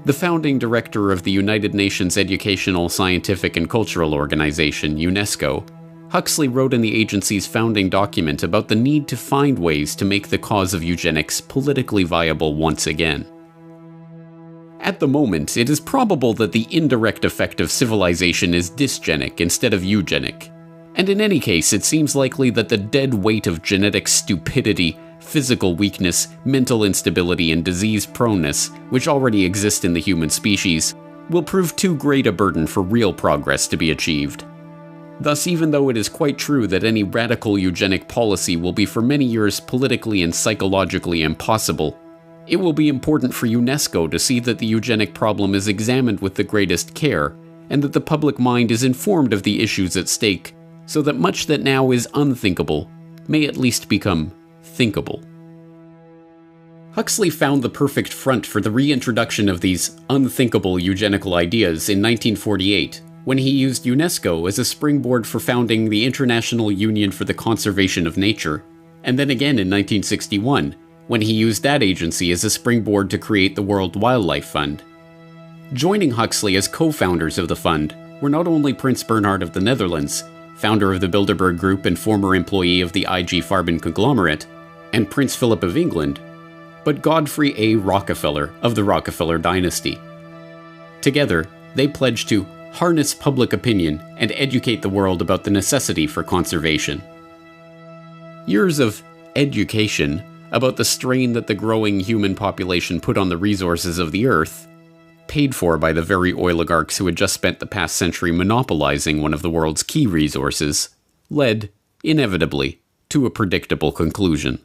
The founding director of the United Nations Educational, Scientific and Cultural Organization, UNESCO, Huxley wrote in the agency's founding document about the need to find ways to make the cause of eugenics politically viable once again. At the moment, it is probable that the indirect effect of civilization is dysgenic instead of eugenic. And in any case, it seems likely that the dead weight of genetic stupidity, physical weakness, mental instability, and disease proneness, which already exist in the human species, will prove too great a burden for real progress to be achieved. Thus, even though it is quite true that any radical eugenic policy will be for many years politically and psychologically impossible, it will be important for UNESCO to see that the eugenic problem is examined with the greatest care, and that the public mind is informed of the issues at stake, so that much that now is unthinkable may at least become thinkable. Huxley found the perfect front for the reintroduction of these unthinkable eugenical ideas in 1948, when he used UNESCO as a springboard for founding the International Union for the Conservation of Nature, and then again in 1961, when he used that agency as a springboard to create the World Wildlife Fund. Joining Huxley as co-founders of the fund were not only Prince Bernhard of the Netherlands, founder of the Bilderberg Group and former employee of the IG Farben conglomerate, and Prince Philip of England, but Godfrey A. Rockefeller of the Rockefeller dynasty. Together, they pledged to harness public opinion and educate the world about the necessity for conservation. Years of education about the strain that the growing human population put on the resources of the Earth, paid for by the very oligarchs who had just spent the past century monopolizing one of the world's key resources, led, inevitably, to a predictable conclusion.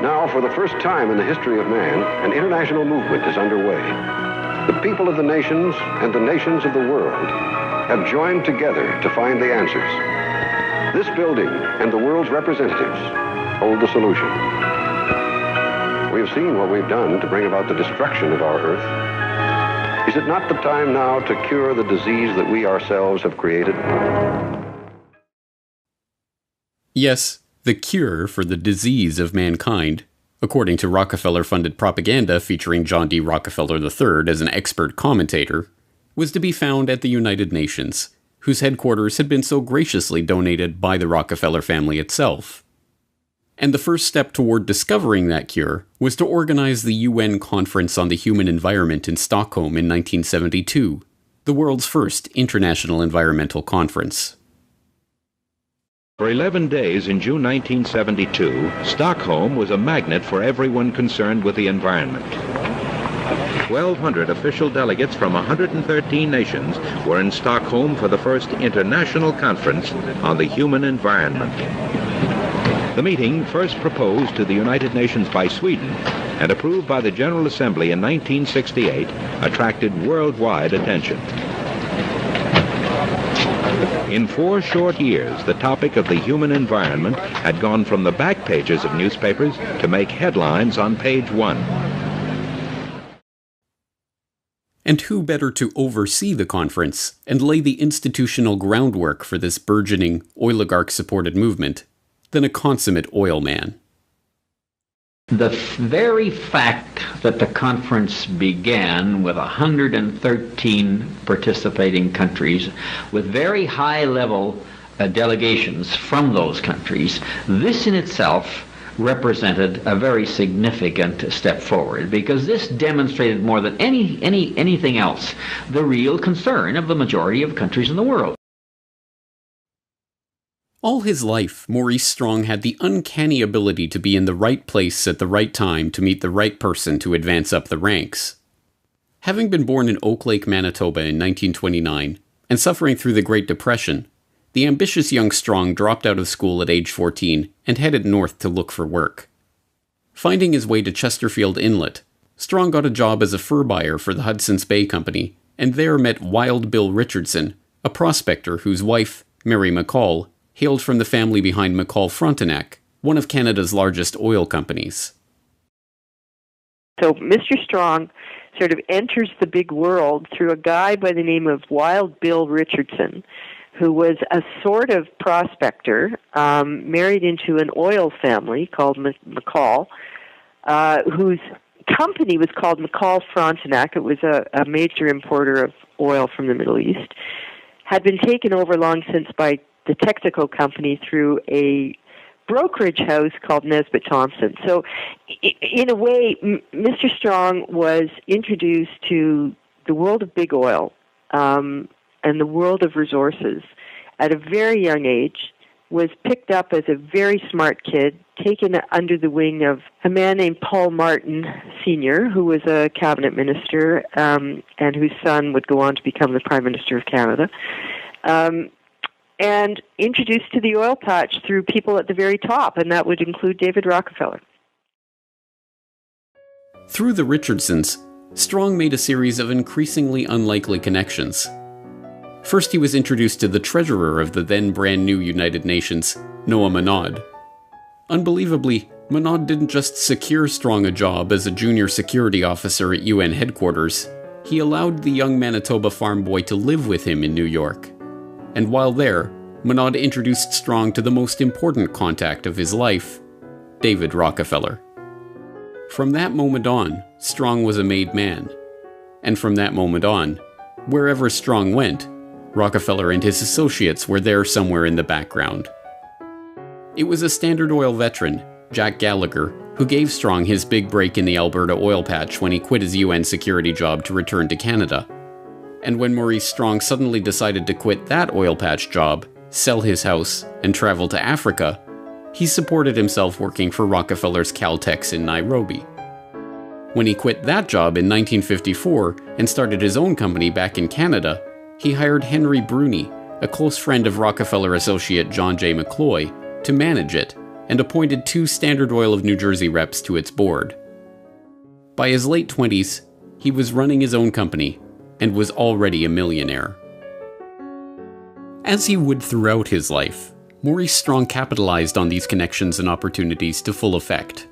Now, for the first time in the history of man, an international movement is underway. The people of the nations and the nations of the world have joined together to find the answers. This building and the world's representatives hold the solution. We have seen what we've done to bring about the destruction of our Earth. Is it not the time now to cure the disease that we ourselves have created? Yes, the cure for the disease of mankind, according to Rockefeller-funded propaganda featuring John D. Rockefeller III as an expert commentator, was to be found at the United Nations, whose headquarters had been so graciously donated by the Rockefeller family itself. And the first step toward discovering that cure was to organize the UN Conference on the Human Environment in Stockholm in 1972, the world's first international environmental conference. For 11 days in June 1972, Stockholm was a magnet for everyone concerned with the environment. 1,200 official delegates from 113 nations were in Stockholm for the first international conference on the human environment. The meeting, first proposed to the United Nations by Sweden and approved by the General Assembly in 1968, attracted worldwide attention. In 4 short years, the topic of the human environment had gone from the back pages of newspapers to make headlines on page 1. And who better to oversee the conference and lay the institutional groundwork for this burgeoning, oligarch-supported movement than a consummate oil man. The very fact that the conference began with 113 participating countries with very high-level delegations from those countries, this in itself represented a very significant step forward, because this demonstrated more than anything else the real concern of the majority of countries in the world. All his life, Maurice Strong had the uncanny ability to be in the right place at the right time to meet the right person to advance up the ranks. Having been born in Oak Lake, Manitoba in 1929, and suffering through the Great Depression, the ambitious young Strong dropped out of school at age 14 and headed north to look for work. Finding his way to Chesterfield Inlet, Strong got a job as a fur buyer for the Hudson's Bay Company, and there met Wild Bill Richardson, a prospector whose wife, Mary McCall, hailed from the family behind McCall Frontenac, one of Canada's largest oil companies. So Mr. Strong sort of enters the big world through a guy by the name of Wild Bill Richardson, who was a sort of prospector, married into an oil family called McCall, whose company was called McCall Frontenac. It was a major importer of oil from the Middle East, had been taken over long since by the Texaco Company through a brokerage house called Nesbitt Thompson. So, in a way, Mr. Strong was introduced to the world of big oil and the world of resources at a very young age, was picked up as a very smart kid, taken under the wing of a man named Paul Martin Sr., who was a cabinet minister and whose son would go on to become the Prime Minister of Canada. And introduced to the oil patch through people at the very top, and that would include David Rockefeller. Through the Richardsons, Strong made a series of increasingly unlikely connections. First, he was introduced to the treasurer of the then brand new United Nations, Noah Monod. Unbelievably, Monod didn't just secure Strong a job as a junior security officer at UN headquarters. He allowed the young Manitoba farm boy to live with him in New York. And while there, Monod introduced Strong to the most important contact of his life, David Rockefeller. From that moment on, Strong was a made man. And from that moment on, wherever Strong went, Rockefeller and his associates were there somewhere in the background. It was a Standard Oil veteran, Jack Gallagher, who gave Strong his big break in the Alberta oil patch when he quit his UN security job to return to Canada. And when Maurice Strong suddenly decided to quit that oil patch job, sell his house, and travel to Africa, he supported himself working for Rockefeller's Caltex in Nairobi. When he quit that job in 1954 and started his own company back in Canada, he hired Henry Bruni, a close friend of Rockefeller associate John J. McCloy, to manage it, and appointed 2 Standard Oil of New Jersey reps to its board. By his late 20s, he was running his own company, and was already a millionaire. As he would throughout his life, Maurice Strong capitalized on these connections and opportunities to full effect.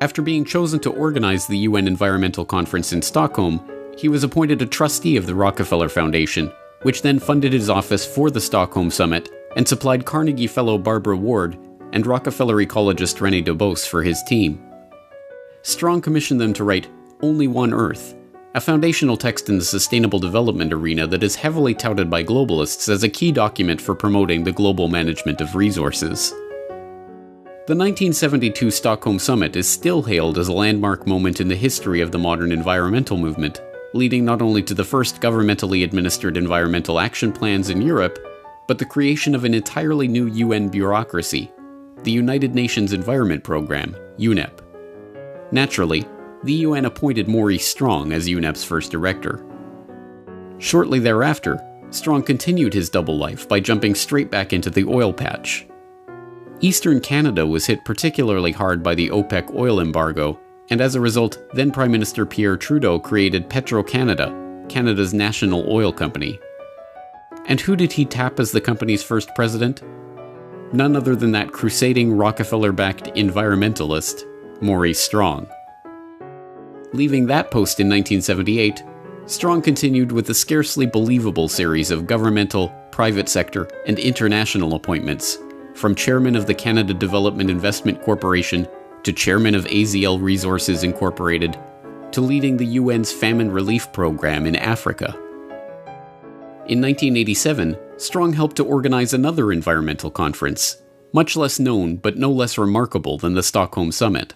After being chosen to organize the UN Environmental Conference in Stockholm, he was appointed a trustee of the Rockefeller Foundation, which then funded his office for the Stockholm Summit and supplied Carnegie Fellow Barbara Ward and Rockefeller ecologist René Dubos for his team. Strong commissioned them to write Only One Earth, a foundational text in the sustainable development arena that is heavily touted by globalists as a key document for promoting the global management of resources. The 1972 Stockholm Summit is still hailed as a landmark moment in the history of the modern environmental movement, leading not only to the first governmentally administered environmental action plans in Europe, but the creation of an entirely new UN bureaucracy, the United Nations Environment Programme, UNEP. Naturally, the UN appointed Maurice Strong as UNEP's first director. Shortly thereafter, Strong continued his double life by jumping straight back into the oil patch. Eastern Canada was hit particularly hard by the OPEC oil embargo, and as a result, then Prime Minister Pierre Trudeau created Petro-Canada, Canada's national oil company. And who did he tap as the company's first president? None other than that crusading Rockefeller-backed environmentalist, Maurice Strong. Leaving that post in 1978, Strong continued with a scarcely believable series of governmental, private sector, and international appointments, from chairman of the Canada Development Investment Corporation to chairman of AZL Resources Incorporated to leading the UN's famine relief program in Africa. In 1987, Strong helped to organize another environmental conference, much less known but no less remarkable than the Stockholm Summit.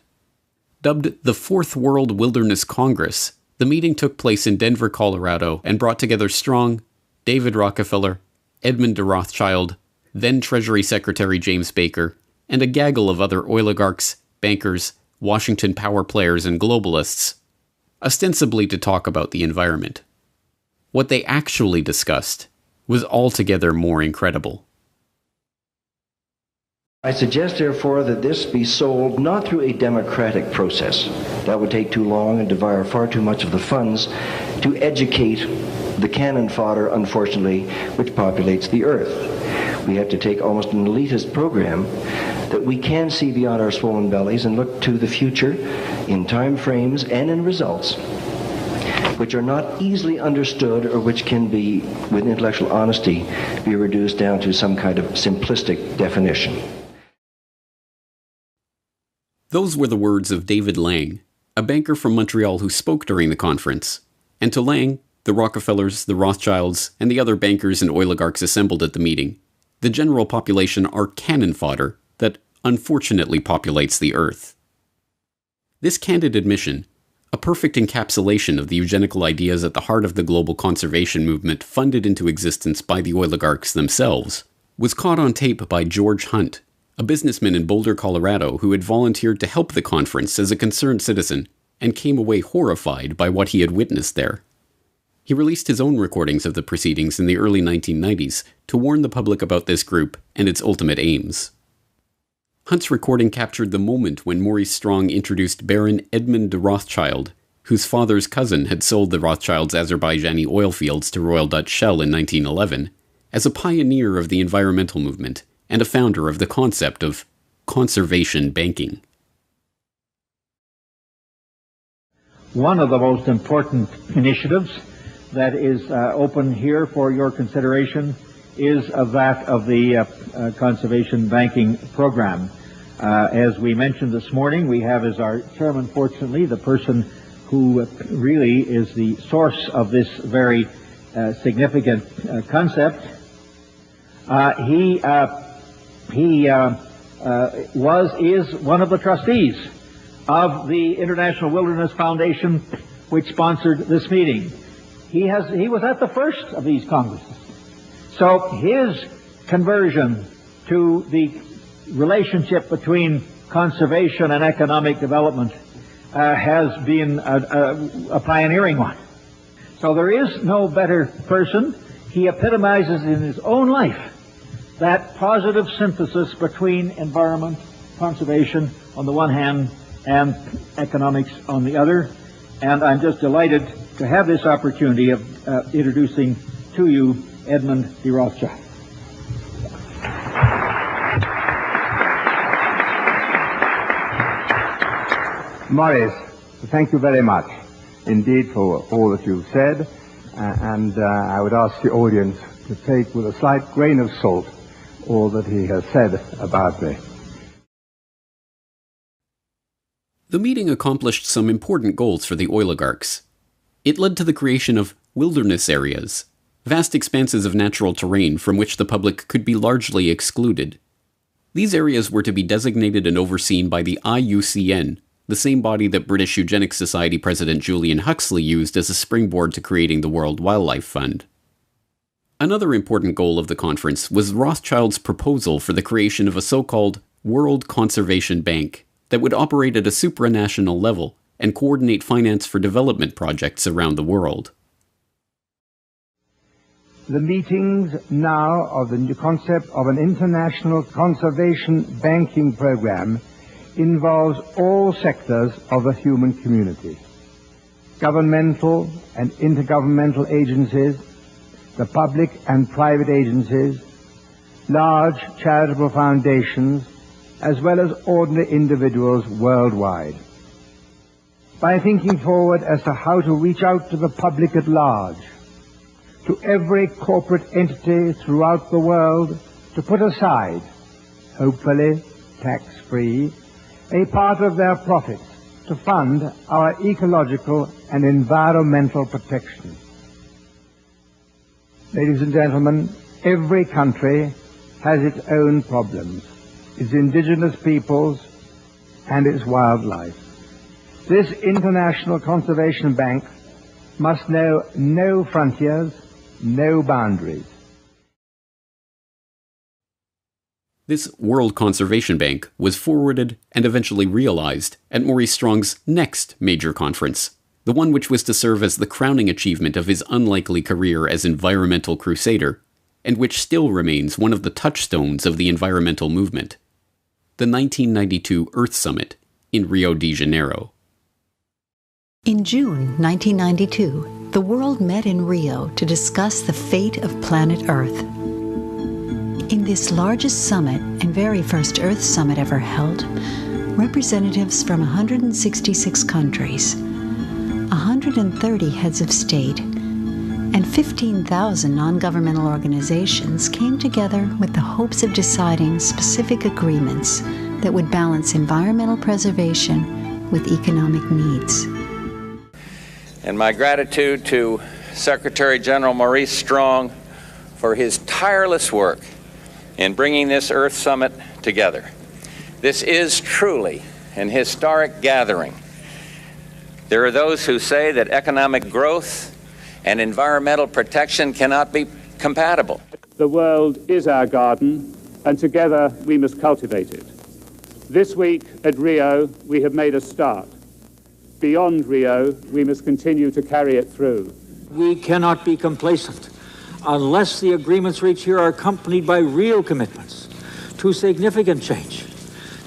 Dubbed the Fourth World Wilderness Congress, the meeting took place in Denver, Colorado, and brought together Strong, David Rockefeller, Edmund de Rothschild, then Treasury Secretary James Baker, and a gaggle of other oligarchs, bankers, Washington power players, and globalists, ostensibly to talk about the environment. What they actually discussed was altogether more incredible. I suggest, therefore, that this be solved not through a democratic process. That would take too long and devour far too much of the funds to educate the cannon fodder, unfortunately, which populates the earth. We have to take almost an elitist program that we can see beyond our swollen bellies and look to the future in time frames and in results which are not easily understood or which can be, with intellectual honesty, be reduced down to some kind of simplistic definition. Those were the words of David Lang, a banker from Montreal who spoke during the conference. And to Lang, the Rockefellers, the Rothschilds, and the other bankers and oligarchs assembled at the meeting, the general population are cannon fodder that unfortunately populates the earth. This candid admission, a perfect encapsulation of the eugenical ideas at the heart of the global conservation movement funded into existence by the oligarchs themselves, was caught on tape by George Hunt, a businessman in Boulder, Colorado, who had volunteered to help the conference as a concerned citizen and came away horrified by what he had witnessed there. He released his own recordings of the proceedings in the early 1990s to warn the public about this group and its ultimate aims. Hunt's recording captured the moment when Maurice Strong introduced Baron Edmund de Rothschild, whose father's cousin had sold the Rothschilds' Azerbaijani oil fields to Royal Dutch Shell in 1911, as a pioneer of the environmental movement and a founder of the concept of conservation banking. One of the most important initiatives that is open here for your consideration is that of the conservation banking program. As we mentioned this morning, we have as our chairman, fortunately, the person who really is the source of this very significant concept. He is one of the trustees of the International Wilderness Foundation, which sponsored this meeting. He was at the first of these congresses. So his conversion to the relationship between conservation and economic development has been a pioneering one. So there is no better person. He epitomizes in his own life that positive synthesis between environment, conservation on the one hand, and economics on the other. And I'm just delighted to have this opportunity of introducing to you Edmund de Rothschild. Maurice, thank you very much indeed for all that you've said, and I would ask the audience to take with a slight grain of salt all that he has said about me. The meeting accomplished some important goals for the oligarchs. It led to the creation of wilderness areas, vast expanses of natural terrain from which the public could be largely excluded. These areas were to be designated and overseen by the IUCN, the same body that British Eugenics Society President Julian Huxley used as a springboard to creating the World Wildlife Fund. Another important goal of the conference was Rothschild's proposal for the creation of a so-called World Conservation Bank that would operate at a supranational level and coordinate finance for development projects around the world. The meetings now of the new concept of an international conservation banking program involves all sectors of the human community, governmental and intergovernmental agencies, the public and private agencies, large charitable foundations, as well as ordinary individuals worldwide. By thinking forward as to how to reach out to the public at large, to every corporate entity throughout the world, to put aside hopefully tax-free, a part of their profits to fund our ecological and environmental protection. Ladies and gentlemen, every country has its own problems, its indigenous peoples and its wildlife. This International Conservation Bank must know no frontiers, no boundaries. This World Conservation Bank was forwarded and eventually realized at Maurice Strong's next major conference, the one which was to serve as the crowning achievement of his unlikely career as environmental crusader, and which still remains one of the touchstones of the environmental movement, the 1992 Earth Summit in Rio de Janeiro. In June 1992, the world met in Rio to discuss the fate of planet Earth. In this largest summit and very first Earth Summit ever held, representatives from 166 countries, 130 heads of state, and 15,000 non-governmental organizations came together with the hopes of deciding specific agreements that would balance environmental preservation with economic needs. And my gratitude to Secretary General Maurice Strong for his tireless work in bringing this Earth Summit together. This is truly an historic gathering. There are those who say that economic growth and environmental protection cannot be compatible. The world is our garden, and together we must cultivate it. This week at Rio, we have made a start. Beyond Rio, we must continue to carry it through. We cannot be complacent unless the agreements reached here are accompanied by real commitments to significant change.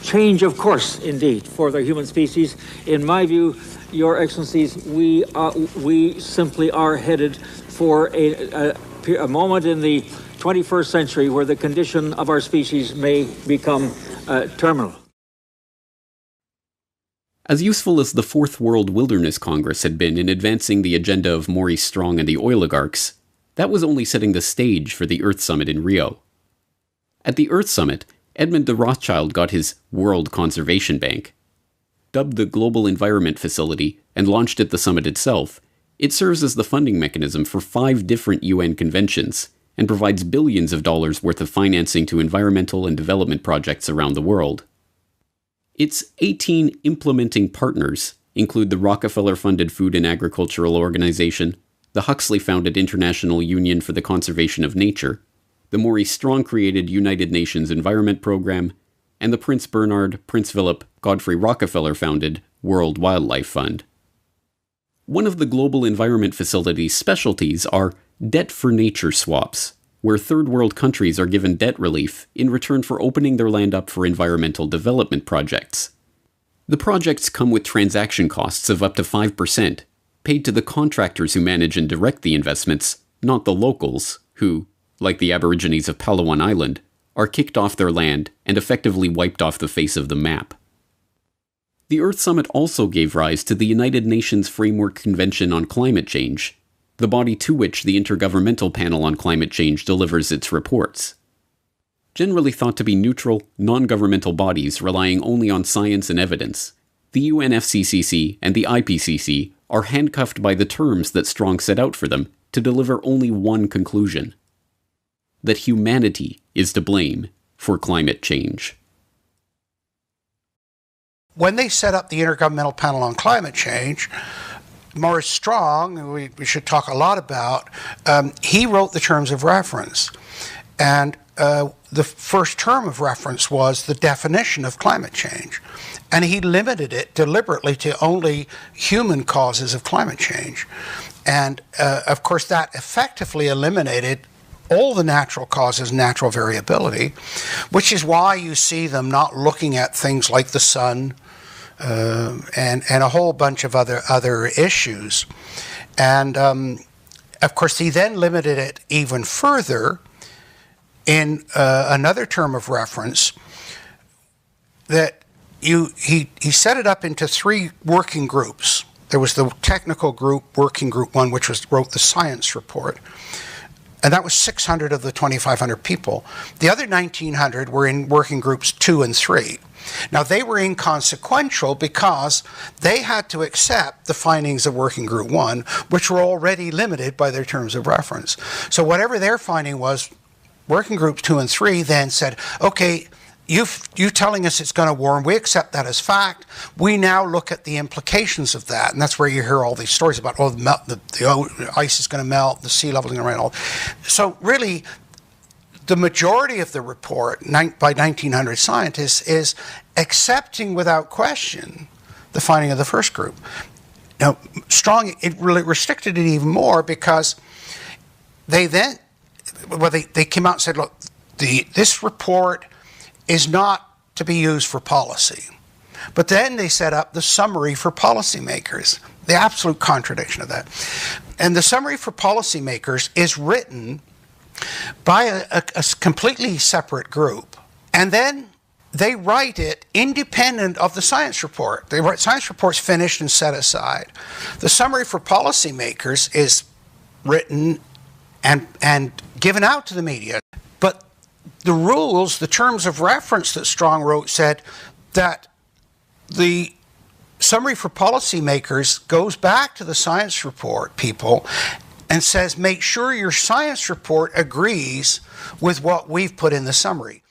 Change, of course, indeed, for the human species. In my view, Your Excellencies, we simply are headed for a moment in the 21st century where the condition of our species may become terminal. As useful as the Fourth World Wilderness Congress had been in advancing the agenda of Maurice Strong and the oiligarchs, that was only setting the stage for the Earth Summit in Rio. At the Earth Summit, Edmund de Rothschild got his World Conservation Bank. Dubbed the Global Environment Facility and launched at the summit itself, it serves as the funding mechanism for 5 different UN conventions and provides billions of dollars worth of financing to environmental and development projects around the world. Its 18 implementing partners include the Rockefeller-funded Food and Agricultural Organization, the Huxley-founded International Union for the Conservation of Nature, the Maurice Strong-created United Nations Environment Program, and the Prince Bernhard, Prince Philip, Godfrey Rockefeller-founded World Wildlife Fund. One of the Global Environment Facility's specialties are debt-for-nature swaps, where third-world countries are given debt relief in return for opening their land up for environmental development projects. The projects come with transaction costs of up to 5%, paid to the contractors who manage and direct the investments, not the locals, who, like the Aborigines of Palawan Island, are kicked off their land and effectively wiped off the face of the map. The Earth Summit also gave rise to the United Nations Framework Convention on Climate Change, the body to which the Intergovernmental Panel on Climate Change delivers its reports. Generally thought to be neutral, non-governmental bodies relying only on science and evidence, the UNFCCC and the IPCC are handcuffed by the terms that Strong set out for them to deliver only one conclusion: that humanity is to blame for climate change. When they set up the Intergovernmental Panel on Climate Change, Maurice Strong, who we should talk a lot about, he wrote the terms of reference. And the first term of reference was the definition of climate change. And he limited it deliberately to only human causes of climate change. And of course, that effectively eliminated all the natural causes, natural variability, which is why you see them not looking at things like the sun and a whole bunch of other issues. And of course, he then limited it even further in another term of reference that he set it up into 3 working groups. There was the technical group, working group 1, which wrote the science report. And that was 600 of the 2,500 people. The other 1,900 were in working groups 2 and 3. Now, they were inconsequential because they had to accept the findings of Working Group 1, which were already limited by their terms of reference. So whatever their finding was, Working Groups 2 and 3 then said, okay, you telling us it's going to warm, we accept that as fact. We now look at the implications of that. And that's where you hear all these stories about, oh, the ice is going to melt, the sea level is going to rise. So really, the majority of the report by 1,900 scientists is accepting without question the finding of the first group. Now, Strong, it really restricted it even more because they then, well, they came out and said, look, this report is not to be used for policy. But then they set up the summary for policymakers, the absolute contradiction of that. And the summary for policymakers is written by a completely separate group. And then they write it independent of the science report. They write science reports finished and set aside. The summary for policymakers is written and given out to the media. But the rules, the terms of reference that Strong wrote said that the summary for policymakers goes back to the science report people and says, make sure your science report agrees with what we've put in the summary.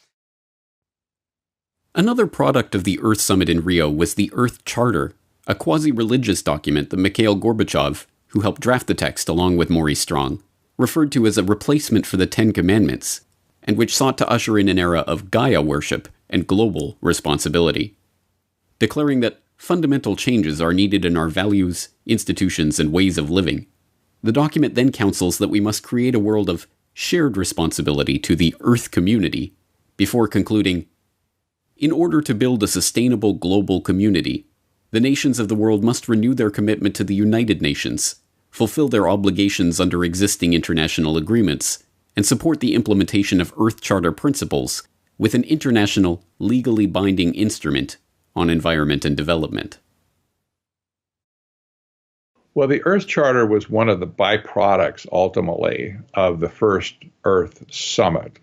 Another product of the Earth Summit in Rio was the Earth Charter, a quasi-religious document that Mikhail Gorbachev, who helped draft the text along with Maurice Strong, referred to as a replacement for the Ten Commandments, and which sought to usher in an era of Gaia worship and global responsibility, declaring that fundamental changes are needed in our values, institutions, and ways of living. The document then counsels that we must create a world of shared responsibility to the Earth community, before concluding, in order to build a sustainable global community, the nations of the world must renew their commitment to the United Nations, fulfill their obligations under existing international agreements, and support the implementation of Earth Charter principles with an international, legally binding instrument on environment and development. Well, the Earth Charter was one of the byproducts, ultimately, of the first Earth Summit.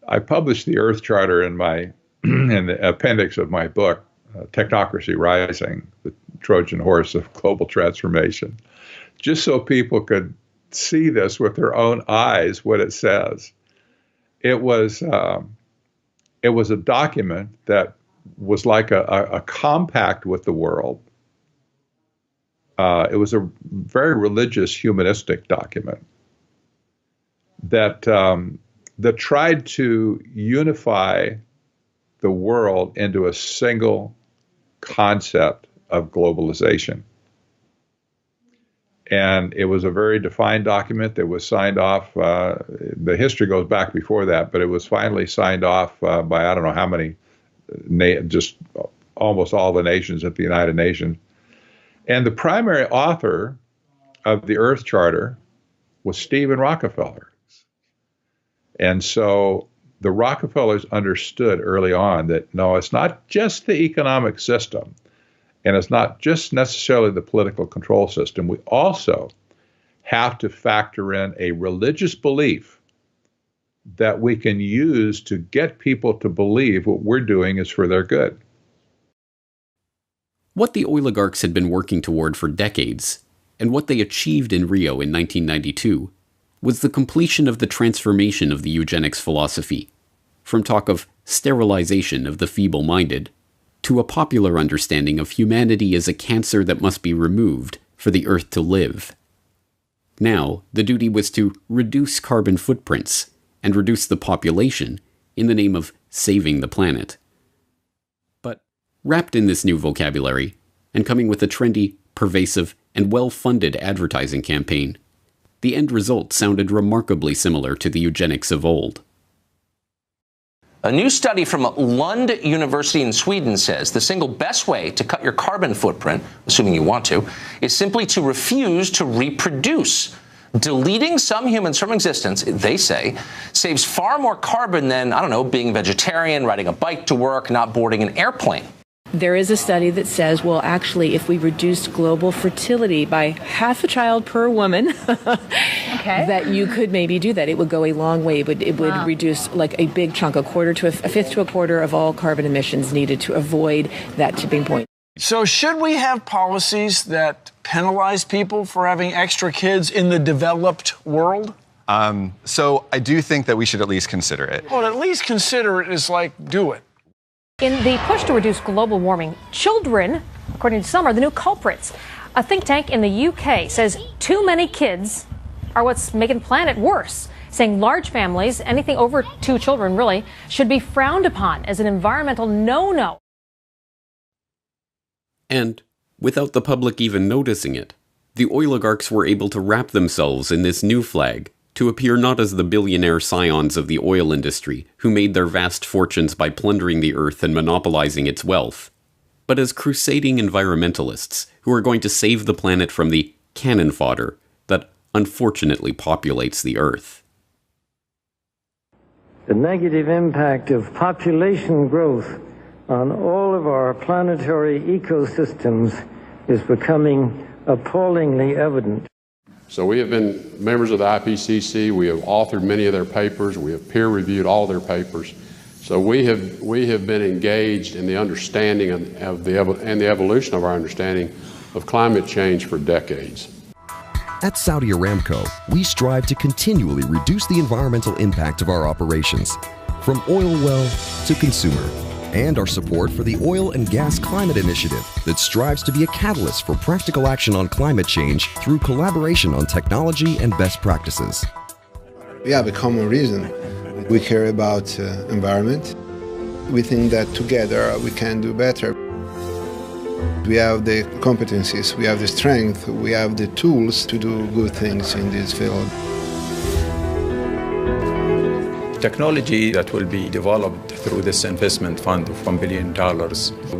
I published the Earth Charter in the appendix of my book, Technocracy Rising, the Trojan Horse of Global Transformation, just so people could see this with their own eyes, what it says. It was a document that was like a compact with the world. It was a very religious, humanistic document that tried to unify the world into a single concept of globalization. And it was a very defined document that was signed off. The history goes back before that, but it was finally signed off by I don't know how many, just almost all the nations at the United Nations. And the primary author of the Earth Charter was Stephen Rockefeller. And so the Rockefellers understood early on that, no, it's not just the economic system, and it's not just necessarily the political control system. We also have to factor in a religious belief that we can use to get people to believe what we're doing is for their good. What the oligarchs had been working toward for decades, and what they achieved in Rio in 1992, was the completion of the transformation of the eugenics philosophy, from talk of sterilization of the feeble-minded, to a popular understanding of humanity as a cancer that must be removed for the Earth to live. Now, the duty was to reduce carbon footprints and reduce the population in the name of saving the planet. But wrapped in this new vocabulary, and coming with a trendy, pervasive, and well-funded advertising campaign, the end result sounded remarkably similar to the eugenics of old. A new study from Lund University in Sweden says the single best way to cut your carbon footprint, assuming you want to, is simply to refuse to reproduce. Deleting some humans from existence, they say, saves far more carbon than, I don't know, being vegetarian, riding a bike to work, not boarding an airplane. There is a study that says, well, actually, if we reduced global fertility by half a child per woman, that you could maybe do that. It would go a long way, but it would reduce like a big chunk, a fifth to a quarter of all carbon emissions needed to avoid that tipping point. So should we have policies that penalize people for having extra kids in the developed world? So I do think that we should at least consider it. Well, at least consider it is like do it. In the push to reduce global warming, children, according to some, are the new culprits. A think tank in the UK says too many kids are what's making the planet worse, saying large families, anything over 2 children really, should be frowned upon as an environmental no-no. And, without the public even noticing it, the oligarchs were able to wrap themselves in this new flag to appear not as the billionaire scions of the oil industry who made their vast fortunes by plundering the earth and monopolizing its wealth, but as crusading environmentalists who are going to save the planet from the cannon fodder that unfortunately populates the earth. The negative impact of population growth on all of our planetary ecosystems is becoming appallingly evident. So we have been members of the IPCC. We have authored many of their papers. We have peer-reviewed all their papers. So we have been engaged in the understanding and the evolution of our understanding of climate change for decades. At Saudi Aramco, we strive to continually reduce the environmental impact of our operations, from oil well to consumer, and our support for the Oil and Gas Climate Initiative that strives to be a catalyst for practical action on climate change through collaboration on technology and best practices. We have a common reason. We care about environment. We think that together we can do better. We have the competencies, we have the strength, we have the tools to do good things in this field. Technology that will be developed through this investment fund of $1 billion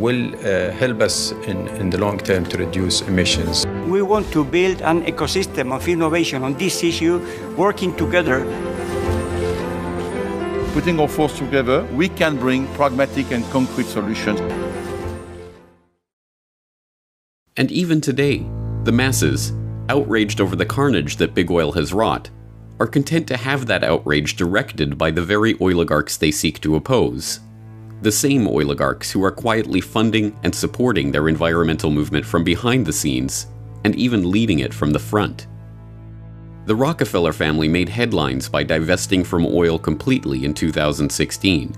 will help us in the long term to reduce emissions. We want to build an ecosystem of innovation on this issue, working together. Putting our forces together, we can bring pragmatic and concrete solutions. And even today, the masses, outraged over the carnage that big oil has wrought, are content to have that outrage directed by the very oligarchs they seek to oppose. The same oligarchs who are quietly funding and supporting their environmental movement from behind the scenes, and even leading it from the front. The Rockefeller family made headlines by divesting from oil completely in 2016.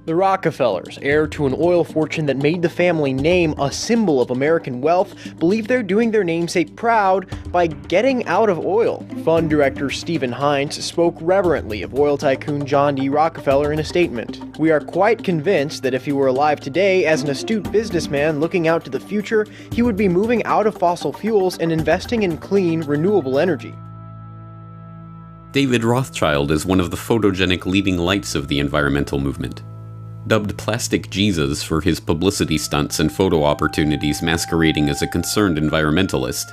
The Rockefellers, heir to an oil fortune that made the family name a symbol of American wealth, believe they're doing their namesake proud by getting out of oil. Fund director Stephen Hines spoke reverently of oil tycoon John D. Rockefeller in a statement. "We are quite convinced that if he were alive today as an astute businessman looking out to the future, he would be moving out of fossil fuels and investing in clean, renewable energy." David Rothschild is one of the photogenic leading lights of the environmental movement. Dubbed Plastic Jesus for his publicity stunts and photo opportunities masquerading as a concerned environmentalist,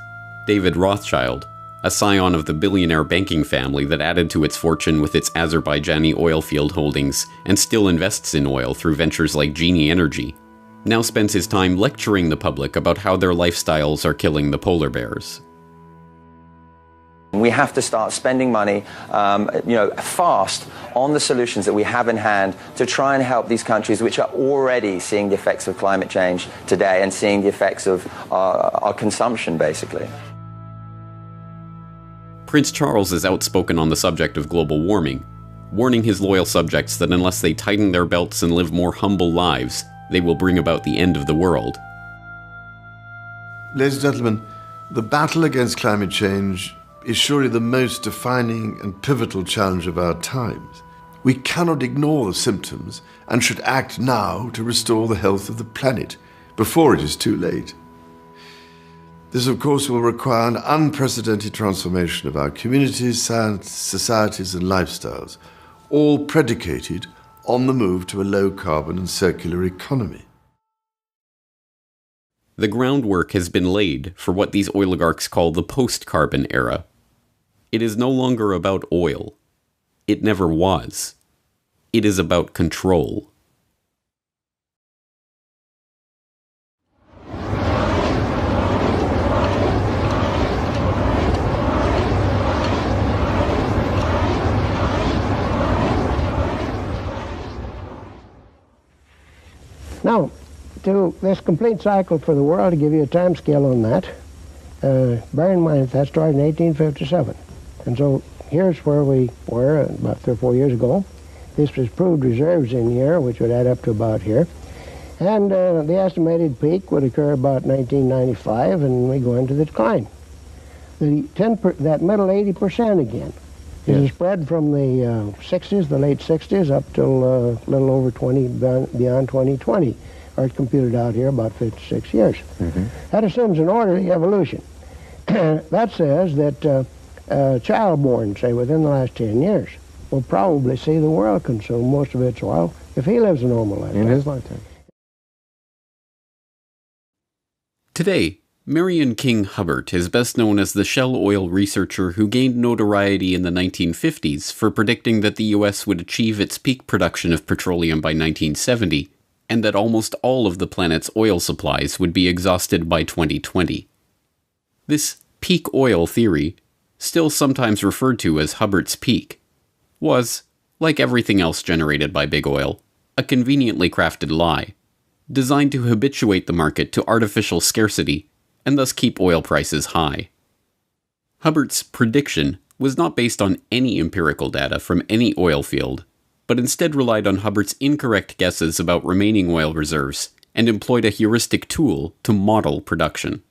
David Rothschild, a scion of the billionaire banking family that added to its fortune with its Azerbaijani oil field holdings and still invests in oil through ventures like Genie Energy, now spends his time lecturing the public about how their lifestyles are killing the polar bears. We have to start spending money, fast on the solutions that we have in hand to try and help these countries which are already seeing the effects of climate change today and seeing the effects of our consumption, basically. Prince Charles is outspoken on the subject of global warming, warning his loyal subjects that unless they tighten their belts and live more humble lives, they will bring about the end of the world. Ladies and gentlemen, the battle against climate change is surely the most defining and pivotal challenge of our times. We cannot ignore the symptoms and should act now to restore the health of the planet before it is too late. This, of course, will require an unprecedented transformation of our communities, societies, and lifestyles, all predicated on the move to a low-carbon and circular economy. The groundwork has been laid for what these oligarchs call the post-carbon era. It is no longer about oil. It never was. It is about control. this complete cycle for the world, to give you a time scale on that, bear in mind that started in 1857. And so here's where we were about 3 or 4 years ago. This was proved reserves in here, which would add up to about here. And the estimated peak would occur about 1995, and we go into the decline. That middle 80% again is a spread from the 60s, the late 60s, up till a little over beyond 2020, or it's computed out here about 56 years. That assumes an orderly evolution. That says that a child born, say, within the last 10 years will probably see the world consume most of its oil if he lives a normal life. In his lifetime. Today, Marion King Hubbert is best known as the Shell oil researcher who gained notoriety in the 1950s for predicting that the U.S. would achieve its peak production of petroleum by 1970, and that almost all of the planet's oil supplies would be exhausted by 2020. This peak oil theory, still sometimes referred to as Hubbert's peak, was, like everything else generated by big oil, a conveniently crafted lie, designed to habituate the market to artificial scarcity and thus keep oil prices high. Hubbert's prediction was not based on any empirical data from any oil field, but instead relied on Hubbert's incorrect guesses about remaining oil reserves and employed a heuristic tool to model production.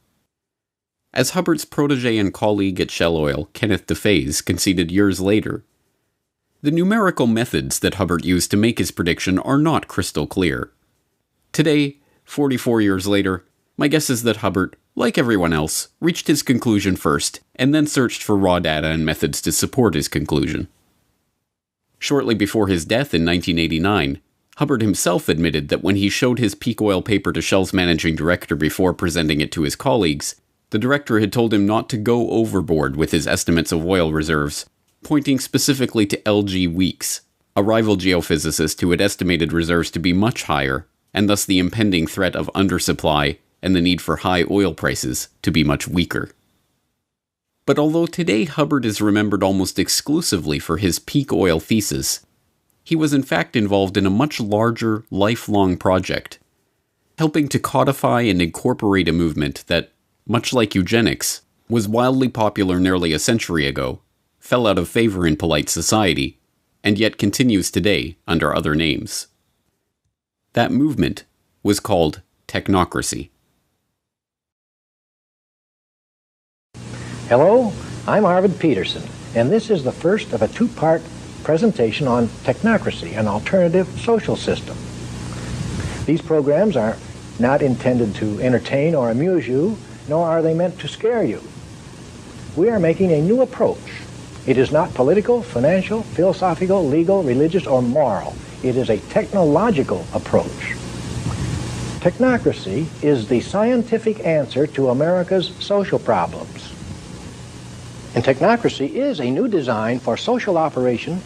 As Hubbert's protege and colleague at Shell Oil, Kenneth DeFaze, conceded years later, the numerical methods that Hubbert used to make his prediction are not crystal clear. Today, 44 years later, my guess is that Hubbert, like everyone else, reached his conclusion first, and then searched for raw data and methods to support his conclusion. Shortly before his death in 1989, Hubbert himself admitted that when he showed his peak oil paper to Shell's managing director before presenting it to his colleagues, the director had told him not to go overboard with his estimates of oil reserves, pointing specifically to L.G. Weeks, a rival geophysicist who had estimated reserves to be much higher, and thus the impending threat of undersupply and the need for high oil prices to be much weaker. But although today Hubbert is remembered almost exclusively for his peak oil thesis, he was in fact involved in a much larger, lifelong project, helping to codify and incorporate a movement that, much like eugenics, was wildly popular nearly a century ago, fell out of favor in polite society, and yet continues today under other names. That movement was called technocracy. Hello, I'm Arvid Peterson, and this is the first of a two-part presentation on technocracy, an alternative social system. These programs are not intended to entertain or amuse you, nor are they meant to scare you. We are making a new approach. It is not political, financial, philosophical, legal, religious, or moral. It is a technological approach. Technocracy is the scientific answer to America's social problems. And technocracy is a new design for social operation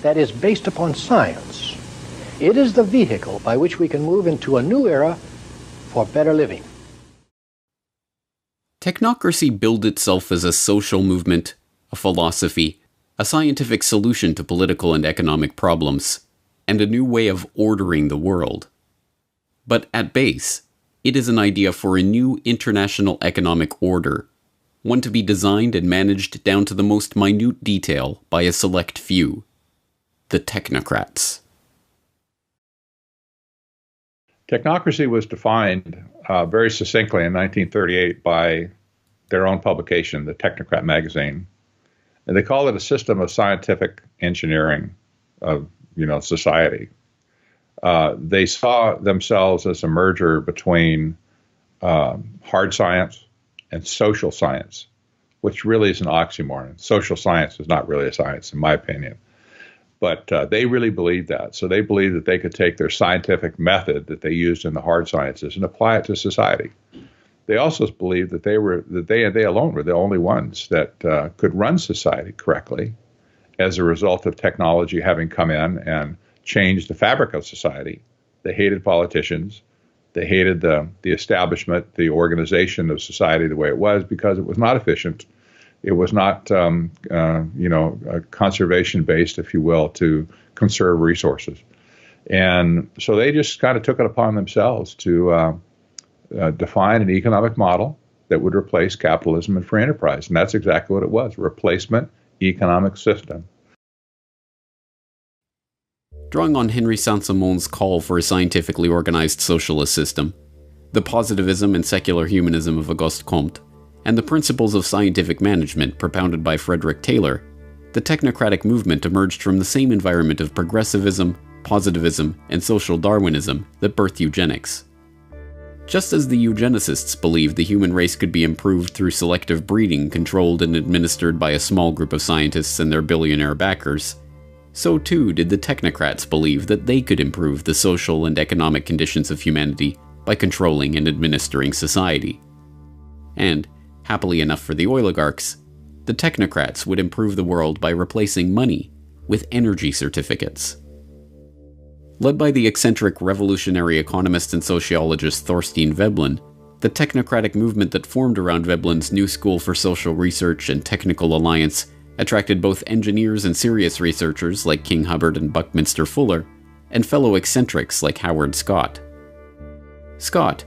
that is based upon science. It is the vehicle by which we can move into a new era for better living. Technocracy billed itself as a social movement, a philosophy, a scientific solution to political and economic problems, and a new way of ordering the world. But at base, it is an idea for a new international economic order, one to be designed and managed down to the most minute detail by a select few, the technocrats. Technocracy was defined very succinctly in 1938 by their own publication, the Technocrat magazine. And they call it a system of scientific engineering of, society. They saw themselves as a merger between hard science and social science, which really is an oxymoron. Social science is not really a science, in my opinion. But they really believed that. So they believed that they could take their scientific method that they used in the hard sciences and apply it to society. They also believed that they alone were the only ones that could run society correctly as a result of technology having come in and changed the fabric of society. They hated politicians. They hated the establishment, the organization of society the way it was, because it was not efficient. It was not, conservation-based, if you will, to conserve resources. And so they just kind of took it upon themselves to define an economic model that would replace capitalism and free enterprise. And that's exactly what it was, replacement economic system. Drawing on Henry Saint-Simon's call for a scientifically organized socialist system, the positivism and secular humanism of Auguste Comte, and the principles of scientific management propounded by Frederick Taylor, the technocratic movement emerged from the same environment of progressivism, positivism, and social Darwinism that birthed eugenics. Just as the eugenicists believed the human race could be improved through selective breeding controlled and administered by a small group of scientists and their billionaire backers, so too did the technocrats believe that they could improve the social and economic conditions of humanity by controlling and administering society. And, happily enough for the oligarchs, the technocrats would improve the world by replacing money with energy certificates. Led by the eccentric revolutionary economist and sociologist Thorstein Veblen, the technocratic movement that formed around Veblen's New School for Social Research and Technical Alliance attracted both engineers and serious researchers like King Hubbard and Buckminster Fuller, and fellow eccentrics like Howard Scott. Scott,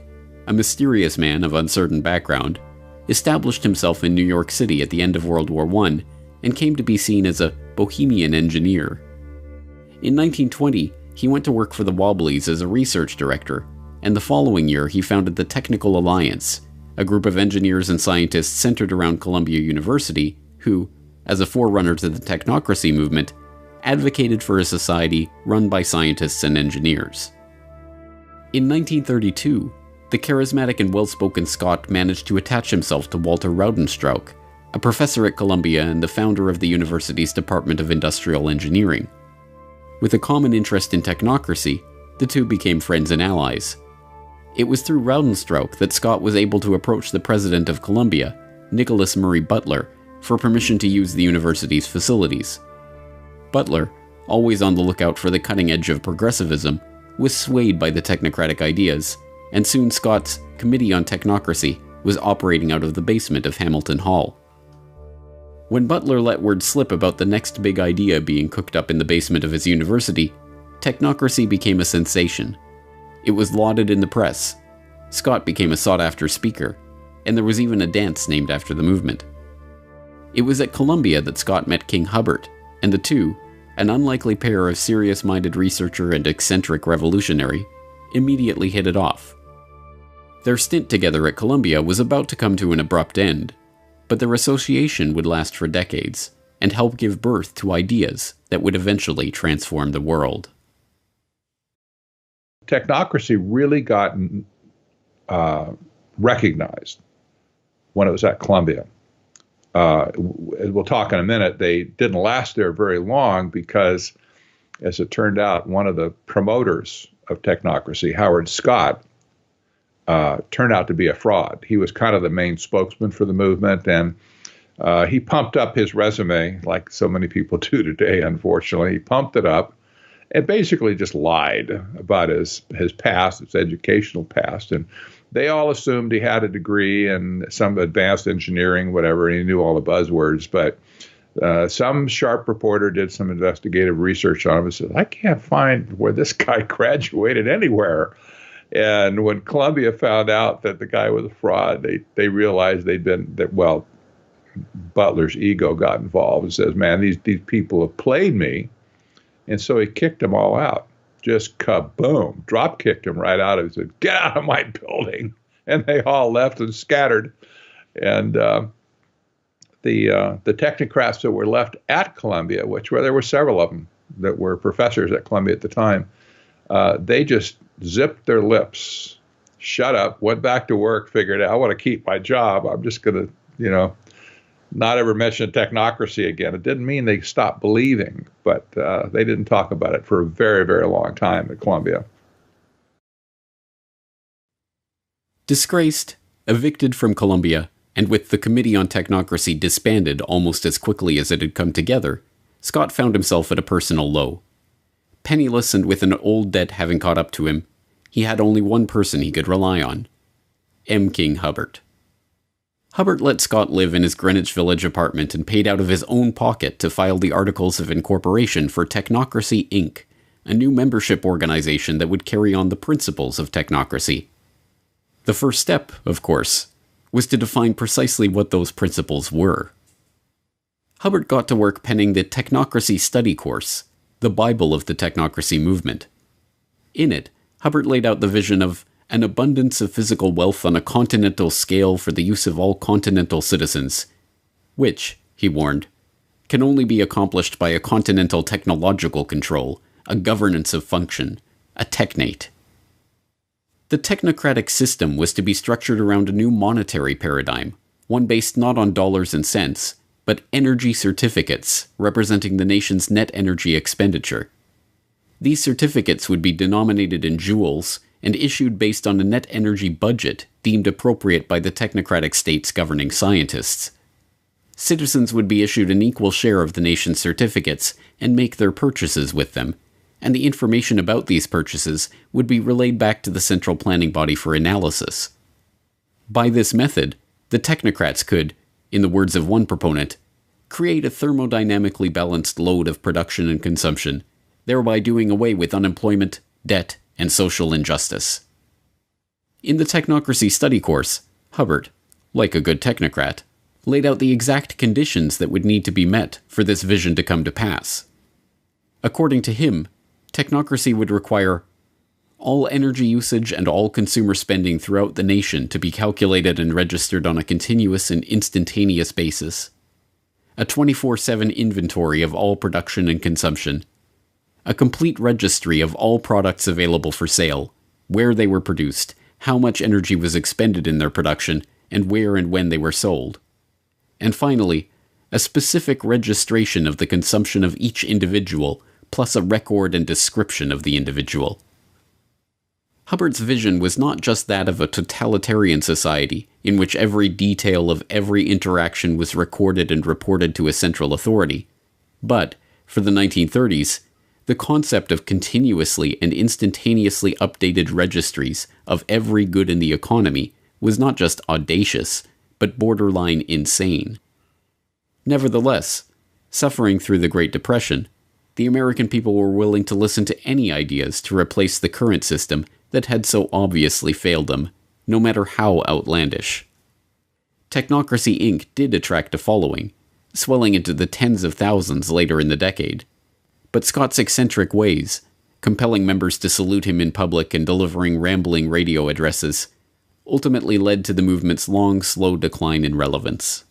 a mysterious man of uncertain background, established himself in New York City at the end of World War I and came to be seen as a bohemian engineer. In 1920, he went to work for the Wobblies as a research director, and the following year he founded the Technical Alliance, a group of engineers and scientists centered around Columbia University who, as a forerunner to the technocracy movement, advocated for a society run by scientists and engineers. In 1932, the charismatic and well-spoken Scott managed to attach himself to Walter Raudenstrauch, a professor at Columbia and the founder of the university's Department of Industrial Engineering. With a common interest in technocracy, the two became friends and allies. It was through Raudenstrauch that Scott was able to approach the president of Columbia, Nicholas Murray Butler, for permission to use the university's facilities. Butler, always on the lookout for the cutting edge of progressivism, was swayed by the technocratic ideas, and soon Scott's Committee on Technocracy was operating out of the basement of Hamilton Hall. When Butler let word slip about the next big idea being cooked up in the basement of his university, technocracy became a sensation. It was lauded in the press. Scott became a sought-after speaker, and there was even a dance named after the movement. It was at Columbia that Scott met King Hubbard, and the two, an unlikely pair of serious-minded researcher and eccentric revolutionary, immediately hit it off. Their stint together at Columbia was about to come to an abrupt end, but their association would last for decades and help give birth to ideas that would eventually transform the world. Technocracy really got recognized when it was at Columbia. We'll talk in a minute. They didn't last there very long because, as it turned out, one of the promoters of technocracy, Howard Scott, turned out to be a fraud. He was kind of the main spokesman for the movement, and he pumped up his resume like so many people do today, unfortunately. He pumped it up and basically just lied about his past, his educational past. And they all assumed he had a degree in some advanced engineering, whatever, and he knew all the buzzwords. But some sharp reporter did some investigative research on him and said, I can't find where this guy graduated anywhere. And when Columbia found out that the guy was a fraud, they realized Butler's ego got involved and says, man, these people have played me. And so he kicked them all out. Just kaboom, drop kicked him right out of it. He said, get out of my building. And they all left and scattered. And the technocrats that were left at Columbia, there were several of them that were professors at Columbia at the time, they just zipped their lips, shut up, went back to work, figured out, I want to keep my job. I'm just going to, not ever mention technocracy again. It didn't mean they stopped believing, but they didn't talk about it for a very, very long time at Columbia. Disgraced, evicted from Columbia, and with the Committee on Technocracy disbanded almost as quickly as it had come together, Scott found himself at a personal low. Penniless and with an old debt having caught up to him, he had only one person he could rely on: M. King Hubbard. Hubbard let Scott live in his Greenwich Village apartment and paid out of his own pocket to file the Articles of Incorporation for Technocracy, Inc., a new membership organization that would carry on the principles of technocracy. The first step, of course, was to define precisely what those principles were. Hubbard got to work penning the Technocracy Study Course, the Bible of the technocracy movement. In it, Hubbard laid out the vision of an abundance of physical wealth on a continental scale for the use of all continental citizens, which, he warned, can only be accomplished by a continental technological control, a governance of function, a technate. The technocratic system was to be structured around a new monetary paradigm, one based not on dollars and cents, but energy certificates representing the nation's net energy expenditure. These certificates would be denominated in joules and issued based on a net energy budget deemed appropriate by the technocratic state's governing scientists. Citizens would be issued an equal share of the nation's certificates and make their purchases with them, and the information about these purchases would be relayed back to the central planning body for analysis. By this method, the technocrats could, in the words of one proponent, create a thermodynamically balanced load of production and consumption, thereby doing away with unemployment, debt, and social injustice. In the Technocracy Study Course, Hubbard, like a good technocrat, laid out the exact conditions that would need to be met for this vision to come to pass. According to him, technocracy would require all energy usage and all consumer spending throughout the nation to be calculated and registered on a continuous and instantaneous basis, a 24/7 inventory of all production and consumption, a complete registry of all products available for sale, where they were produced, how much energy was expended in their production, and where and when they were sold, and finally, a specific registration of the consumption of each individual, plus a record and description of the individual. Hubbard's vision was not just that of a totalitarian society in which every detail of every interaction was recorded and reported to a central authority, but, for the 1930s, the concept of continuously and instantaneously updated registries of every good in the economy was not just audacious, but borderline insane. Nevertheless, suffering through the Great Depression, the American people were willing to listen to any ideas to replace the current system that had so obviously failed them, no matter how outlandish. Technocracy Inc. did attract a following, swelling into the tens of thousands later in the decade. But Scott's eccentric ways, compelling members to salute him in public and delivering rambling radio addresses, ultimately led to the movement's long, slow decline in relevance.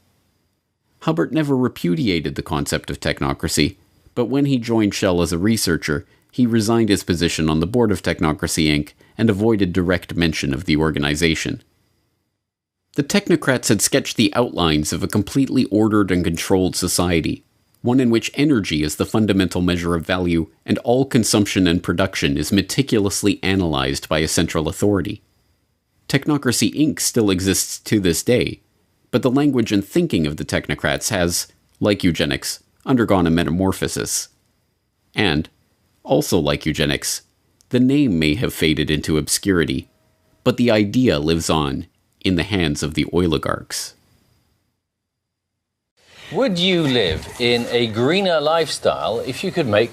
Hubbard never repudiated the concept of technocracy, but when he joined Shell as a researcher, he resigned his position on the board of Technocracy Inc. and avoided direct mention of the organization. The technocrats had sketched the outlines of a completely ordered and controlled society, one in which energy is the fundamental measure of value and all consumption and production is meticulously analyzed by a central authority. Technocracy Inc. still exists to this day, but the language and thinking of the technocrats has, like eugenics, undergone a metamorphosis. And, also like eugenics, the name may have faded into obscurity, but the idea lives on in the hands of the oligarchs. Would you live in a greener lifestyle if you could make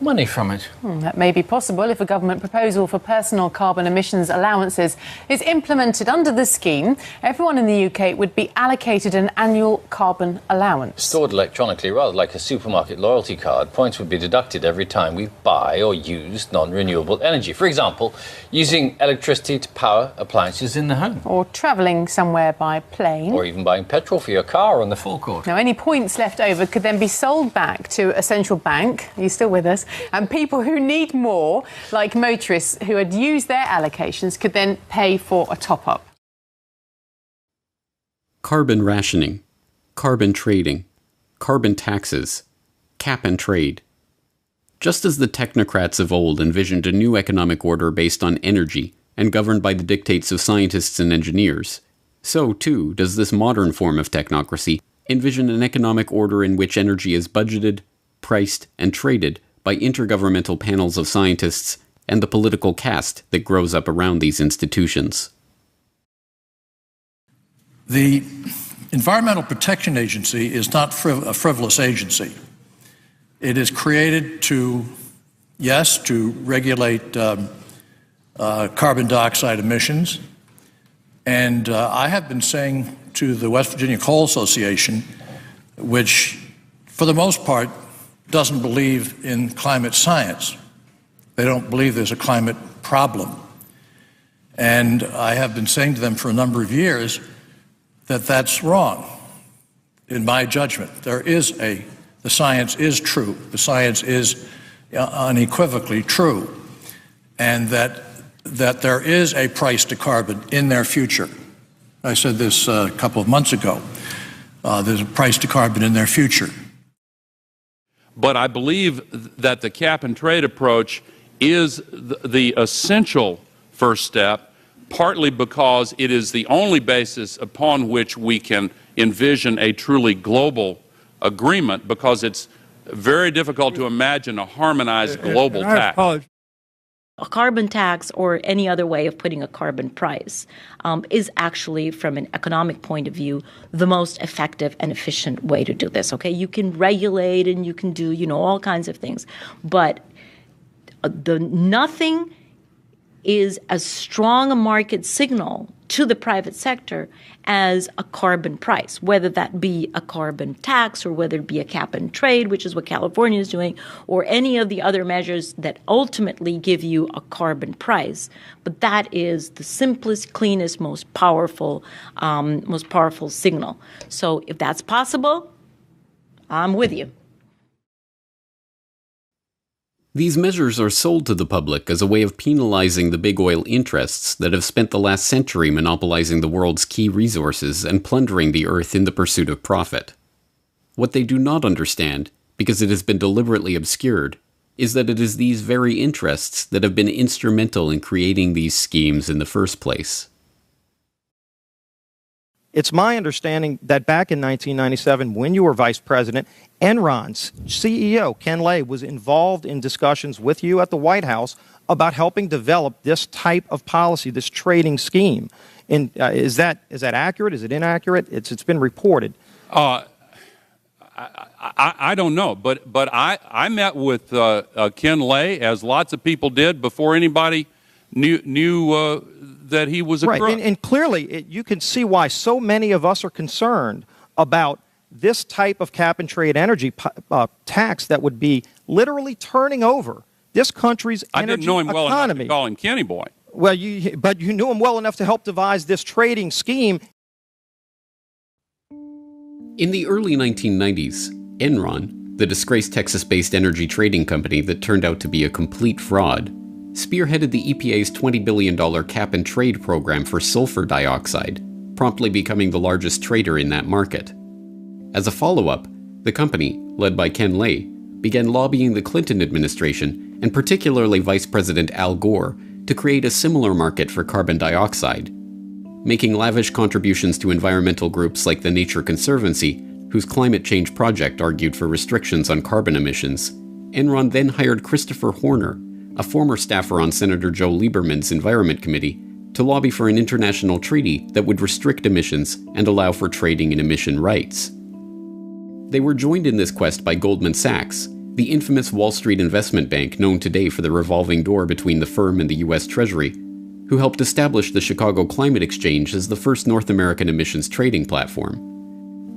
money from it? That may be possible if a government proposal for personal carbon emissions allowances is implemented under the scheme. Everyone in the UK would be allocated an annual carbon allowance. Stored electronically, rather like a supermarket loyalty card, points would be deducted every time we buy or use non-renewable energy. For example, using electricity to power appliances in the home. Or travelling somewhere by plane. Or even buying petrol for your car on the forecourt. Now, any points left over could then be sold back to a central bank. Are you still with us? And people who need more, like motorists who had used their allocations, could then pay for a top-up. Carbon rationing, carbon trading, carbon taxes, cap and trade. Just as the technocrats of old envisioned a new economic order based on energy and governed by the dictates of scientists and engineers, so too does this modern form of technocracy envision an economic order in which energy is budgeted, priced, and traded by intergovernmental panels of scientists and the political caste that grows up around these institutions. The Environmental Protection Agency is not a frivolous agency. It is created to yes, to regulate carbon dioxide emissions. And I have been saying to the West Virginia Coal Association, which for the most part doesn't believe in climate science. They don't believe there's a climate problem. And I have been saying to them for a number of years that that's wrong. In my judgment, the science is true. The science is unequivocally true. And that there is a price to carbon in their future. I said this a couple of months ago. There's a price to carbon in their future. But I believe that the cap and trade approach is the essential first step, partly because it is the only basis upon which we can envision a truly global agreement, because it's very difficult to imagine a harmonized global tax. A carbon tax or any other way of putting a carbon price is actually, from an economic point of view, the most effective and efficient way to do this. Okay, you can regulate and you can do, all kinds of things, but nothing is as strong a market signal to the private sector as a carbon price, whether that be a carbon tax or whether it be a cap and trade, which is what California is doing, or any of the other measures that ultimately give you a carbon price. But that is the simplest, cleanest, most powerful signal. So if that's possible, I'm with you. These measures are sold to the public as a way of penalizing the big oil interests that have spent the last century monopolizing the world's key resources and plundering the earth in the pursuit of profit. What they do not understand, because it has been deliberately obscured, is that it is these very interests that have been instrumental in creating these schemes in the first place. It's my understanding that back in 1997, when you were vice president, Enron's CEO, Ken Lay, was involved in discussions with you at the White House about helping develop this type of policy, this trading scheme. And is that accurate? Is it inaccurate? It's been reported. I don't know, but I met with Ken Lay, as lots of people did, before anybody knew that he was a crook. Right, and clearly you can see why so many of us are concerned about this type of cap-and-trade energy tax that would be literally turning over this country's energy economy. I didn't know him well enough to call him Kenny Boy. Well, but you knew him well enough to help devise this trading scheme. In the early 1990s, Enron, the disgraced Texas-based energy trading company that turned out to be a complete fraud, spearheaded the EPA's $20 billion cap-and-trade program for sulfur dioxide, promptly becoming the largest trader in that market. As a follow-up, the company, led by Ken Lay, began lobbying the Clinton administration, and particularly Vice President Al Gore, to create a similar market for carbon dioxide, making lavish contributions to environmental groups like the Nature Conservancy, whose climate change project argued for restrictions on carbon emissions. Enron then hired Christopher Horner, a former staffer on Senator Joe Lieberman's Environment Committee, to lobby for an international treaty that would restrict emissions and allow for trading in emission rights. They were joined in this quest by Goldman Sachs, the infamous Wall Street investment bank known today for the revolving door between the firm and the U.S. Treasury, who helped establish the Chicago Climate Exchange as the first North American emissions trading platform.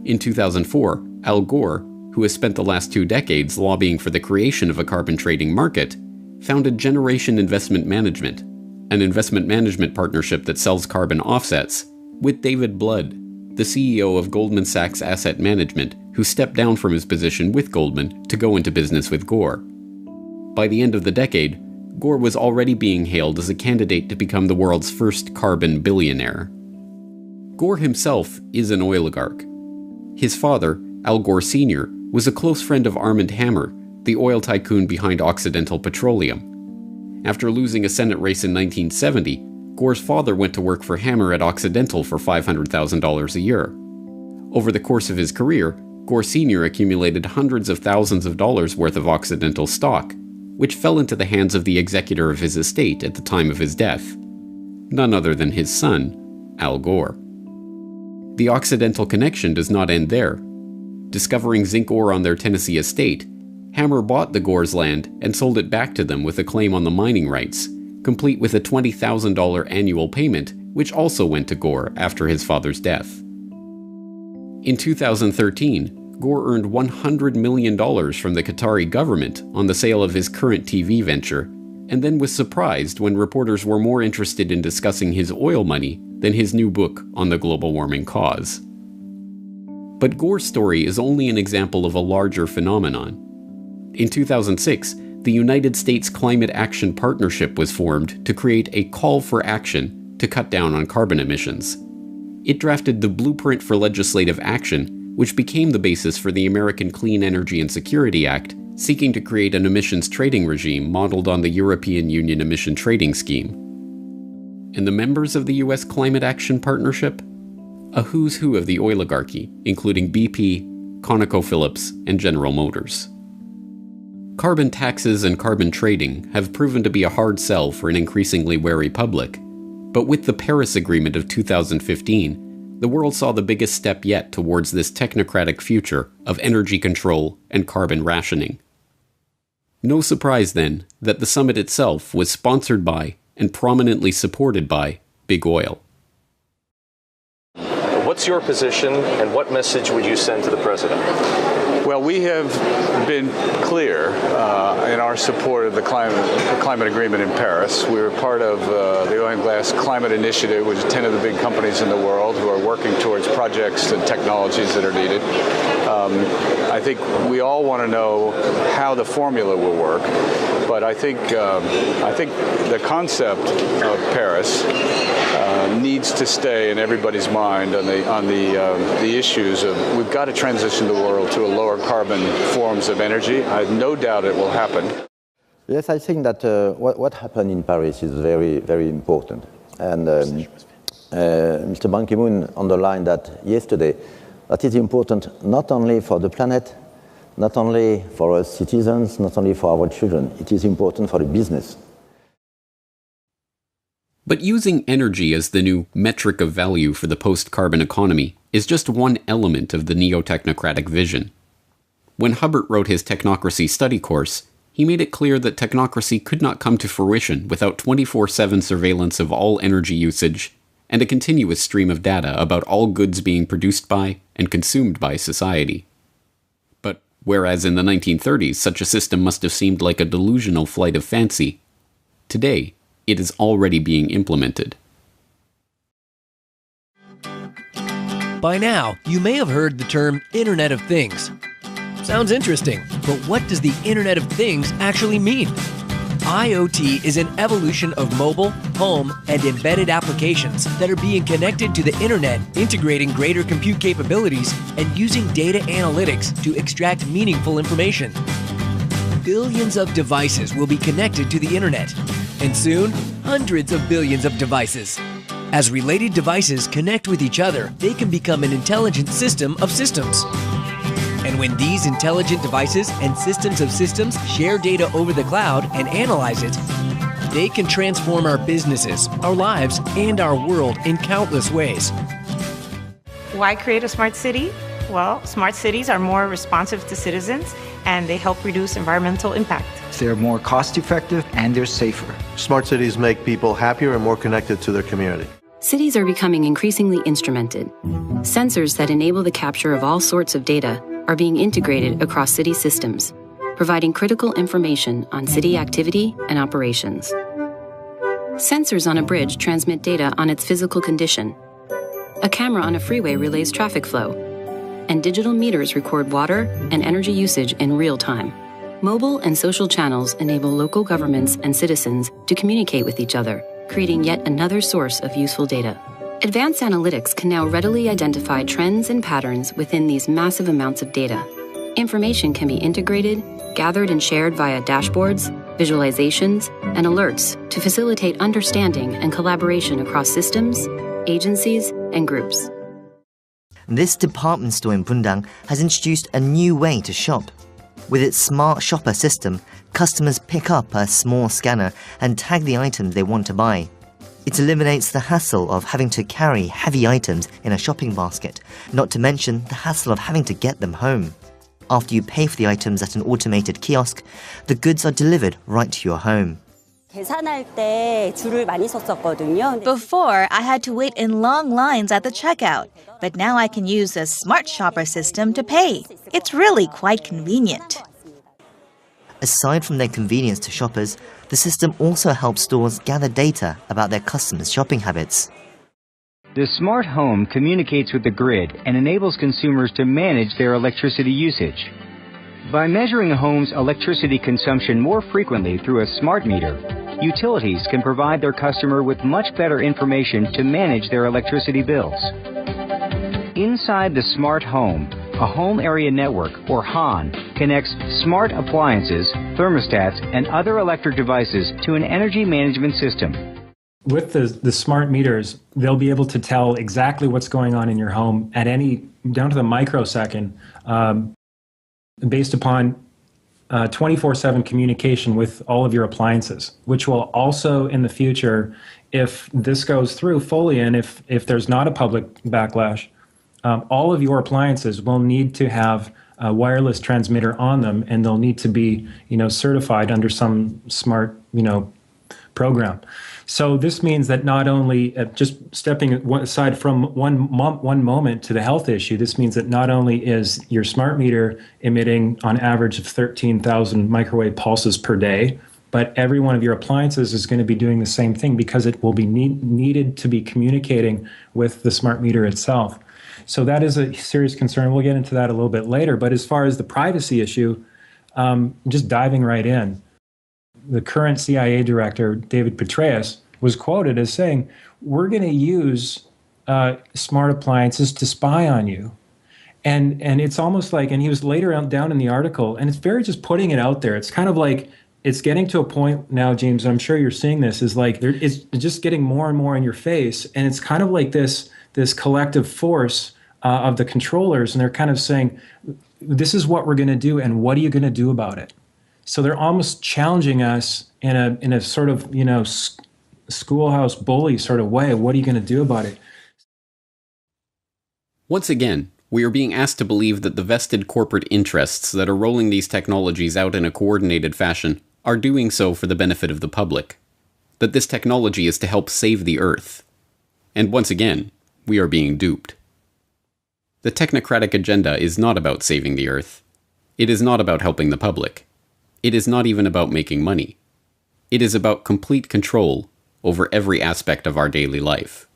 In 2004, Al Gore, who has spent the last 2 decades lobbying for the creation of a carbon trading market, founded Generation Investment Management, an investment management partnership that sells carbon offsets, with David Blood, the CEO of Goldman Sachs Asset Management, who stepped down from his position with Goldman to go into business with Gore. By the end of the decade, Gore was already being hailed as a candidate to become the world's first carbon billionaire. Gore himself is an oligarch. His father, Al Gore Sr., was a close friend of Armand Hammer, the oil tycoon behind Occidental Petroleum. After losing a Senate race in 1970, Gore's father went to work for Hammer at Occidental for $500,000 a year. Over the course of his career, Gore Sr. accumulated hundreds of thousands of dollars worth of Occidental stock, which fell into the hands of the executor of his estate at the time of his death, none other than his son, Al Gore. The Occidental connection does not end there. Discovering zinc ore on their Tennessee estate, Hammer bought the Gore's land and sold it back to them with a claim on the mining rights, complete with a $20,000 annual payment, which also went to Gore after his father's death. In 2013, Gore earned $100 million from the Qatari government on the sale of his current TV venture, and then was surprised when reporters were more interested in discussing his oil money than his new book on the global warming cause. But Gore's story is only an example of a larger phenomenon. In 2006, the United States Climate Action Partnership was formed to create a call for action to cut down on carbon emissions. It drafted the blueprint for legislative action, which became the basis for the American Clean Energy and Security Act, seeking to create an emissions trading regime modeled on the European Union emission trading scheme. And the members of the U.S. Climate Action Partnership? A who's who of the oiligarchy, including BP, ConocoPhillips, and General Motors. Carbon taxes and carbon trading have proven to be a hard sell for an increasingly wary public, but with the Paris Agreement of 2015, the world saw the biggest step yet towards this technocratic future of energy control and carbon rationing. No surprise, then, that the summit itself was sponsored by and prominently supported by Big Oil. What's your position, and what message would you send to the president? Well, we have been clear in our support of the climate agreement in Paris. We were part of the Oil and Gas Climate Initiative, which is 10 of the big companies in the world who are working towards projects and technologies that are needed. I think we all want to know how the formula will work, but I think the concept of Paris needs to stay in everybody's mind on the issues of we've got to transition the world to a lower carbon forms of energy. I have no doubt it will happen. Yes, I think that what happened in Paris is very, very important. And Mr. Ban Ki-moon underlined that yesterday, that is important not only for the planet, not only for us citizens, not only for our children, it is important for the business. But using energy as the new metric of value for the post-carbon economy is just one element of the neo-technocratic vision. When Hubbert wrote his technocracy study course, he made it clear that technocracy could not come to fruition without 24/7 surveillance of all energy usage and a continuous stream of data about all goods being produced by and consumed by society. But whereas in the 1930s such a system must have seemed like a delusional flight of fancy, today it is already being implemented. By now, you may have heard the term Internet of Things. Sounds interesting, but what does the Internet of Things actually mean? IoT is an evolution of mobile, home, and embedded applications that are being connected to the Internet, integrating greater compute capabilities and using data analytics to extract meaningful information. Billions of devices will be connected to the Internet, and soon, hundreds of billions of devices. As related devices connect with each other, they can become an intelligent system of systems. And when these intelligent devices and systems of systems share data over the cloud and analyze it, they can transform our businesses, our lives, and our world in countless ways. Why create a smart city? Well, smart cities are more responsive to citizens, and they help reduce environmental impact. They're more cost-effective and they're safer. Smart cities make people happier and more connected to their community. Cities are becoming increasingly instrumented. Sensors that enable the capture of all sorts of data are being integrated across city systems, providing critical information on city activity and operations. Sensors on a bridge transmit data on its physical condition. A camera on a freeway relays traffic flow, and digital meters record water and energy usage in real time. Mobile and social channels enable local governments and citizens to communicate with each other, creating yet another source of useful data. Advanced analytics can now readily identify trends and patterns within these massive amounts of data. Information can be integrated, gathered and shared via dashboards, visualizations, and alerts to facilitate understanding and collaboration across systems, agencies, and groups. This department store in Bundang has introduced a new way to shop. With its smart shopper system, customers pick up a small scanner and tag the item they want to buy. It eliminates the hassle of having to carry heavy items in a shopping basket, not to mention the hassle of having to get them home. After you pay for the items at an automated kiosk, the goods are delivered right to your home. Before, I had to wait in long lines at the checkout, but now I can use the Smart Shopper system to pay. It's really quite convenient. Aside from their convenience to shoppers, the system also helps stores gather data about their customers' shopping habits. The smart home communicates with the grid and enables consumers to manage their electricity usage. By measuring a home's electricity consumption more frequently through a smart meter, utilities can provide their customer with much better information to manage their electricity bills. Inside the smart home, a home area network, or HAN, connects smart appliances, thermostats, and other electric devices to an energy management system. With the smart meters, they'll be able to tell exactly what's going on in your home at down to the microsecond, based upon 24/7 communication with all of your appliances, which will also in the future, if this goes through fully and if there's not a public backlash, all of your appliances will need to have a wireless transmitter on them, and they'll need to be, certified under some smart, program. So this means that not only, just stepping aside from one moment to the health issue, this means that not only is your smart meter emitting on average of 13,000 microwave pulses per day, but every one of your appliances is going to be doing the same thing because it will be needed to be communicating with the smart meter itself. So that is a serious concern. We'll get into that a little bit later. But as far as the privacy issue, just diving right in, the current CIA director, David Petraeus, was quoted as saying, "We're going to use smart appliances to spy on you." And it's almost like, and he was later down in the article, and it's very just putting it out there. It's kind of like, it's getting to a point now, James, I'm sure you're seeing this, is like, it's just getting more and more in your face. And it's kind of like this collective force of the controllers, and they're kind of saying, this is what we're going to do, and what are you going to do about it? So they're almost challenging us in a sort of, schoolhouse bully sort of way. What are you going to do about it? Once again, we are being asked to believe that the vested corporate interests that are rolling these technologies out in a coordinated fashion are doing so for the benefit of the public. That this technology is to help save the Earth. And once again, we are being duped. The technocratic agenda is not about saving the Earth. It is not about helping the public. It is not even about making money. It is about complete control over every aspect of our daily life.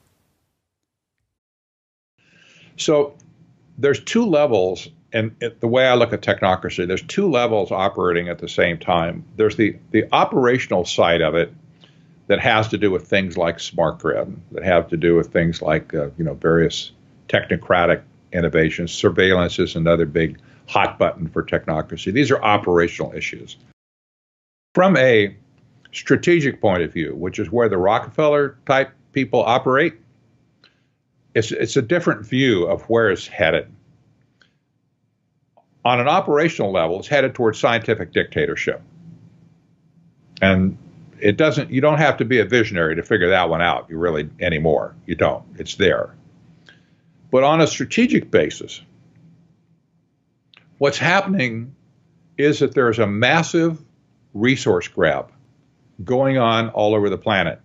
So there's two levels, and the way I look at technocracy, there's two levels operating at the same time. There's the operational side of it that has to do with things like smart grid, that have to do with things like various technocratic innovations. Surveillance is another big hot button for technocracy. These are operational issues. From a strategic point of view, which is where the Rockefeller type people operate, it's a different view of where it's headed. On an operational level, it's headed towards scientific dictatorship. And you don't have to be a visionary to figure that one out, anymore. You don't. It's there. But on a strategic basis, what's happening is that there's a massive resource grab going on all over the planet.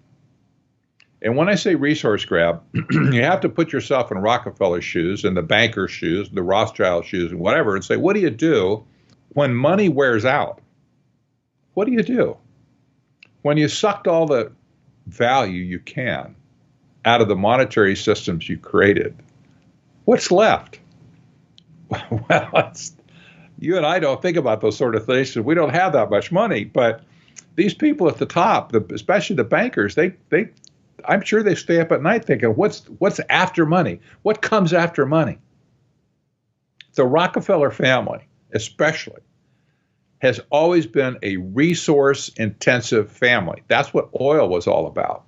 And when I say resource grab, you have to put yourself in Rockefeller's shoes and the banker's shoes, the Rothschild shoes and whatever, and say, what do you do when money wears out? What do you do? When you sucked all the value you can out of the monetary systems you created, what's left? Well, you and I don't think about those sort of things because we don't have that much money. But these people at the top, especially the bankers, I'm sure they stay up at night thinking, what's after money? What comes after money? The Rockefeller family, especially, has always been a resource-intensive family. That's what oil was all about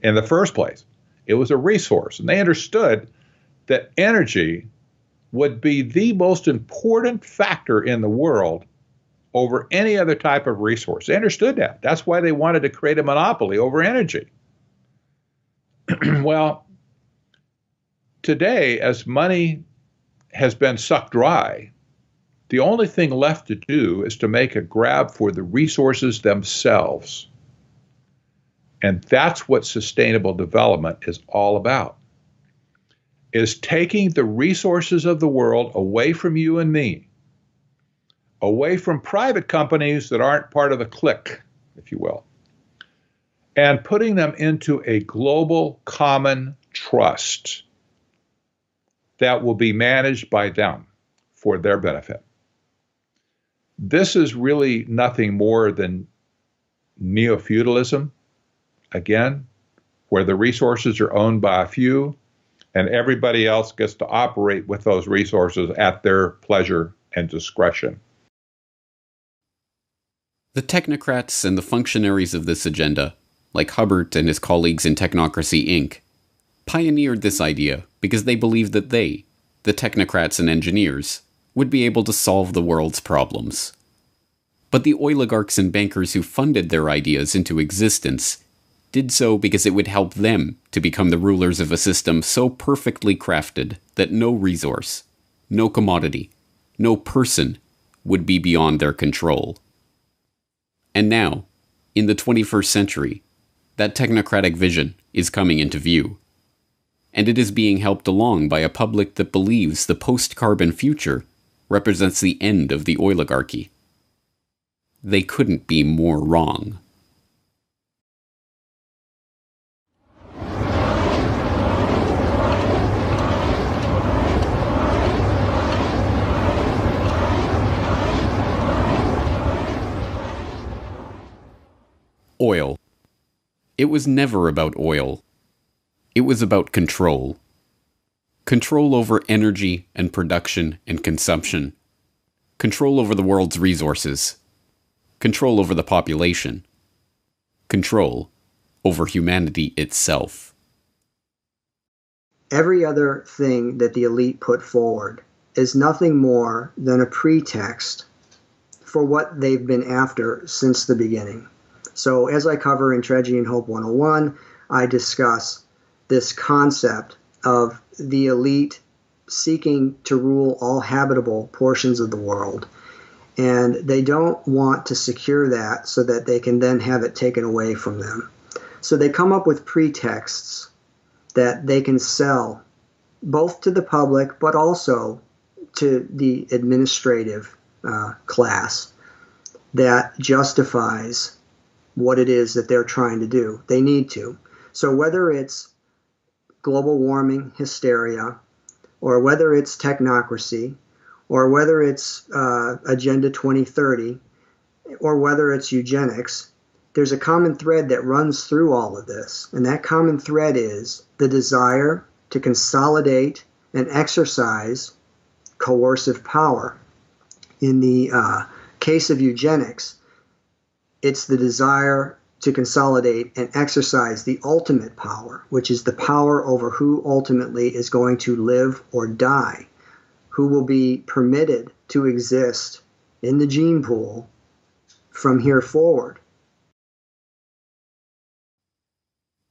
in the first place. It was a resource, and they understood that energy would be the most important factor in the world over any other type of resource. They understood that. That's why they wanted to create a monopoly over energy. Well, today, as money has been sucked dry, The only thing left to do is to make a grab for the resources themselves. And that's what sustainable development is all about, is taking the resources of the world away from you and me, away from private companies that aren't part of the clique, if you will, and putting them into a global common trust that will be managed by them for their benefit. This is really nothing more than neo-feudalism, again, where the resources are owned by a few and everybody else gets to operate with those resources at their pleasure and discretion. The technocrats and the functionaries of this agenda, like Hubbard and his colleagues in Technocracy Inc., pioneered this idea because they believed that they, the technocrats and engineers, would be able to solve the world's problems. But the oligarchs and bankers who funded their ideas into existence did so because it would help them to become the rulers of a system so perfectly crafted that no resource, no commodity, no person would be beyond their control. And now, in the 21st century, that technocratic vision is coming into view. And it is being helped along by a public that believes the post-carbon future represents the end of the oligarchy. They couldn't be more wrong. Oil. It was never about oil. It was about control. Control over energy and production and consumption. Control over the world's resources. Control over the population. Control over humanity itself. Every other thing that the elite put forward is nothing more than a pretext for what they've been after since the beginning. So as I cover in Tragedy and Hope 101, I discuss this concept of the elite seeking to rule all habitable portions of the world. And they don't want to secure that so that they can then have it taken away from them. So they come up with pretexts that they can sell both to the public but also to the administrative class that justifies what it is that they're trying to do. They need to. So whether it's global warming hysteria, or whether it's technocracy, or whether it's Agenda 2030, or whether it's eugenics, there's a common thread that runs through all of this. And that common thread is the desire to consolidate and exercise coercive power. In the case of eugenics, it's the desire to consolidate and exercise the ultimate power, which is the power over who ultimately is going to live or die, who will be permitted to exist in the gene pool from here forward.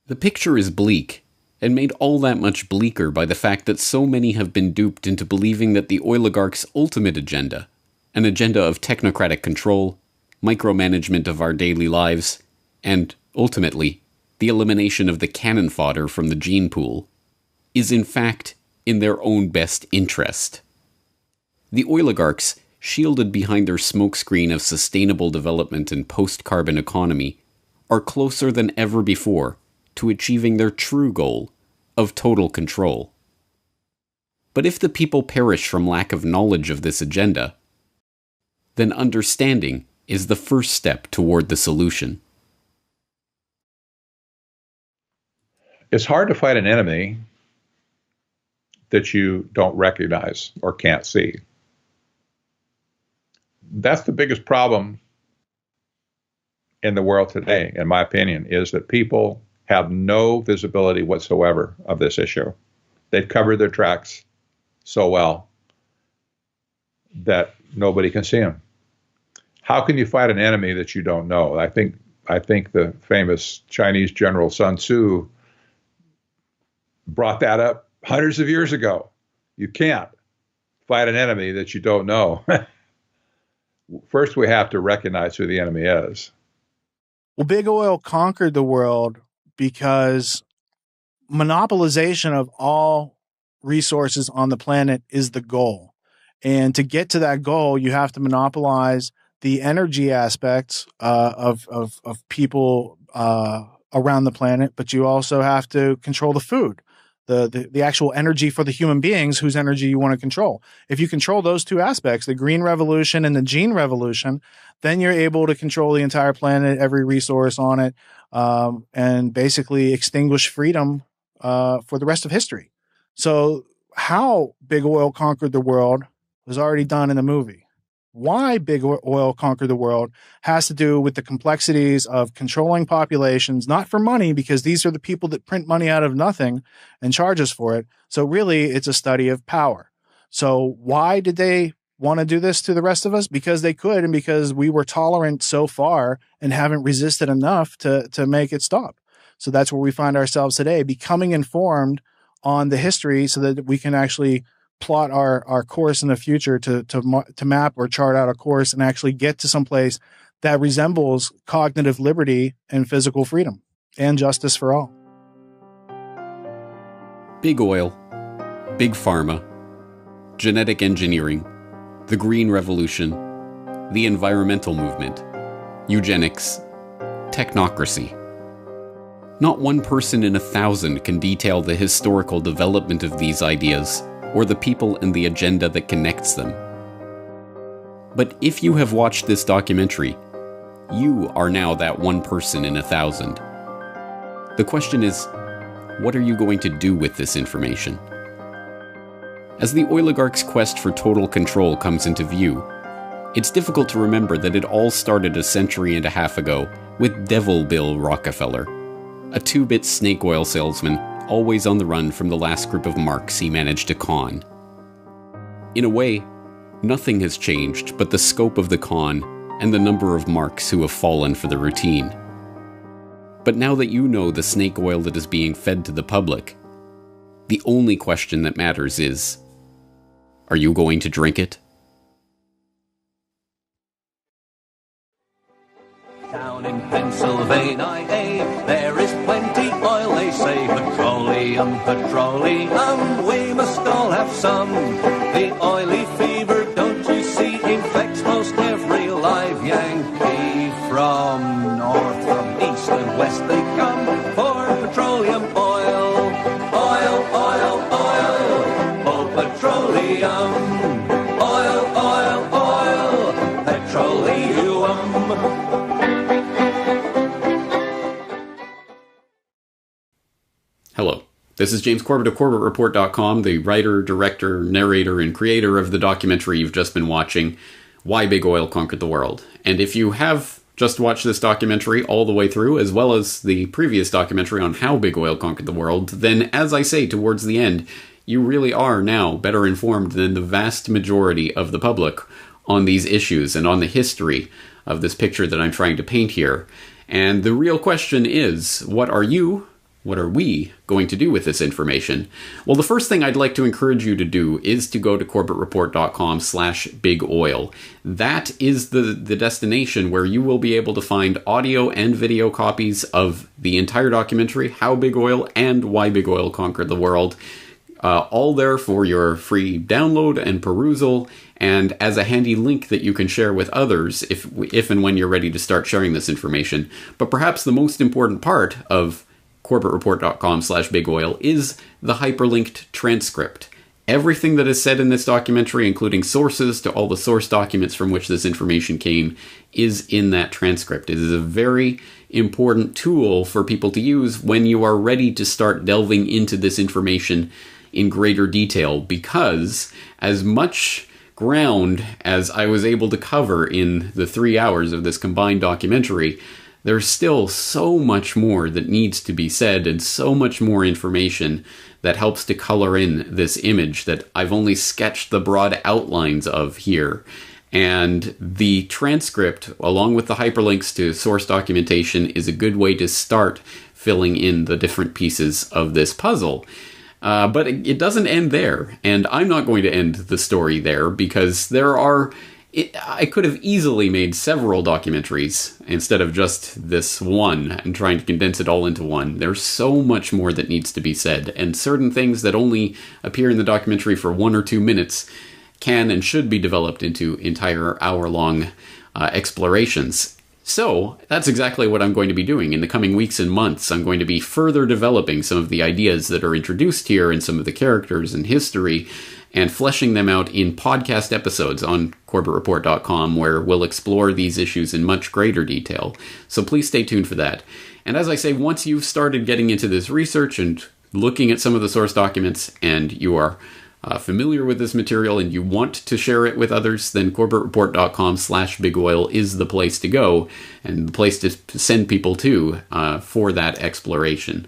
The picture is bleak, and made all that much bleaker by the fact that so many have been duped into believing that the oligarchs' ultimate agenda, an agenda of technocratic control, micromanagement of our daily lives, and, ultimately, the elimination of the cannon fodder from the gene pool, is in fact in their own best interest. The oligarchs, shielded behind their smokescreen of sustainable development and post-carbon economy, are closer than ever before to achieving their true goal of total control. But if the people perish from lack of knowledge of this agenda, then understanding is the first step toward the solution. It's hard to fight an enemy that you don't recognize or can't see. That's the biggest problem in the world today, in my opinion, is that people have no visibility whatsoever of this issue. They've covered their tracks so well that nobody can see them. How can you fight an enemy that you don't know? I think the famous Chinese general Sun Tzu brought that up hundreds of years ago. You can't fight an enemy that you don't know. first we have to recognize who the enemy is. Well, big oil conquered the world because monopolization of all resources on the planet is the goal. And to get to that goal, you have to monopolize the energy aspects of people around the planet, but you also have to control the food, the actual energy for the human beings whose energy you want to control. If you control those two aspects, the green revolution and the gene revolution, then you're able to control the entire planet, every resource on it, and basically extinguish freedom for the rest of history. So how big oil conquered the world was already done in the movie. Why big oil conquered the world has to do with the complexities of controlling populations, not for money, because these are the people that print money out of nothing and charge us for it. So really, it's a study of power. So why did they want to do this to the rest of us? Because they could, and because we were tolerant so far and haven't resisted enough to make it stop. So that's where we find ourselves today, becoming informed on the history so that we can actually plot our course in the future to map or chart out a course and actually get to some place that resembles cognitive liberty and physical freedom and justice for all. Big oil, big pharma, genetic engineering, the green revolution, the environmental movement, eugenics, technocracy. Not one person in 1,000 can detail the historical development of these ideas or the people and the agenda that connects them. But if you have watched this documentary, you are now that one person in 1,000. The question is, what are you going to do with this information? As the oligarch's quest for total control comes into view, it's difficult to remember that it all started a century and a half ago with Devil Bill Rockefeller, a 2-bit snake oil salesman always on the run from the last group of marks he managed to con. In a way, nothing has changed but the scope of the con and the number of marks who have fallen for the routine. But now that you know the snake oil that is being fed to the public, the only question that matters is, are you going to drink it? Down in Pennsylvania, there is plenty oil, they say. Petroleum, petroleum, we must all have some. The oily fever, don't you see, infects most every live Yankee. From north, from east and west they come for petroleum oil. Oil, oil, oil, oh petroleum. Oil, oil, oil, petroleum. Hello, this is James Corbett of CorbettReport.com, the writer, director, narrator, and creator of the documentary you've just been watching, Why Big Oil Conquered the World. And if you have just watched this documentary all the way through, as well as the previous documentary on how Big Oil conquered the world, then, as I say towards the end, you really are now better informed than the vast majority of the public on these issues and on the history of this picture that I'm trying to paint here. And the real question is, what are we going to do with this information? Well, the first thing I'd like to encourage you to do is to go to CorbettReport.com/bigoil. That is the destination where you will be able to find audio and video copies of the entire documentary, How Big Oil and Why Big Oil Conquered the World. All there for your free download and perusal, and as a handy link that you can share with others if and when you're ready to start sharing this information. But perhaps the most important part of CorbettReport.com/bigoil is the hyperlinked transcript. Everything that is said in this documentary, including sources to all the source documents from which this information came, is in that transcript. It is a very important tool for people to use when you are ready to start delving into this information in greater detail, because as much ground as I was able to cover in the 3 hours of this combined documentary, there's still so much more that needs to be said and so much more information that helps to color in this image that I've only sketched the broad outlines of here. And the transcript, along with the hyperlinks to source documentation, is a good way to start filling in the different pieces of this puzzle. But it doesn't end there, and I'm not going to end the story there, because there are I could have easily made several documentaries instead of just this one and trying to condense it all into one. There's so much more that needs to be said, and certain things that only appear in the documentary for 1 or 2 minutes can and should be developed into entire hour-long explorations. So that's exactly what I'm going to be doing in the coming weeks and months. I'm going to be further developing some of the ideas that are introduced here and some of the characters and history, and fleshing them out in podcast episodes on CorbettReport.com, where we'll explore these issues in much greater detail. So please stay tuned for that. And as I say, once you've started getting into this research and looking at some of the source documents, and you are familiar with this material and you want to share it with others, then CorbettReport.com/bigoil is the place to go and the place to send people to for that exploration.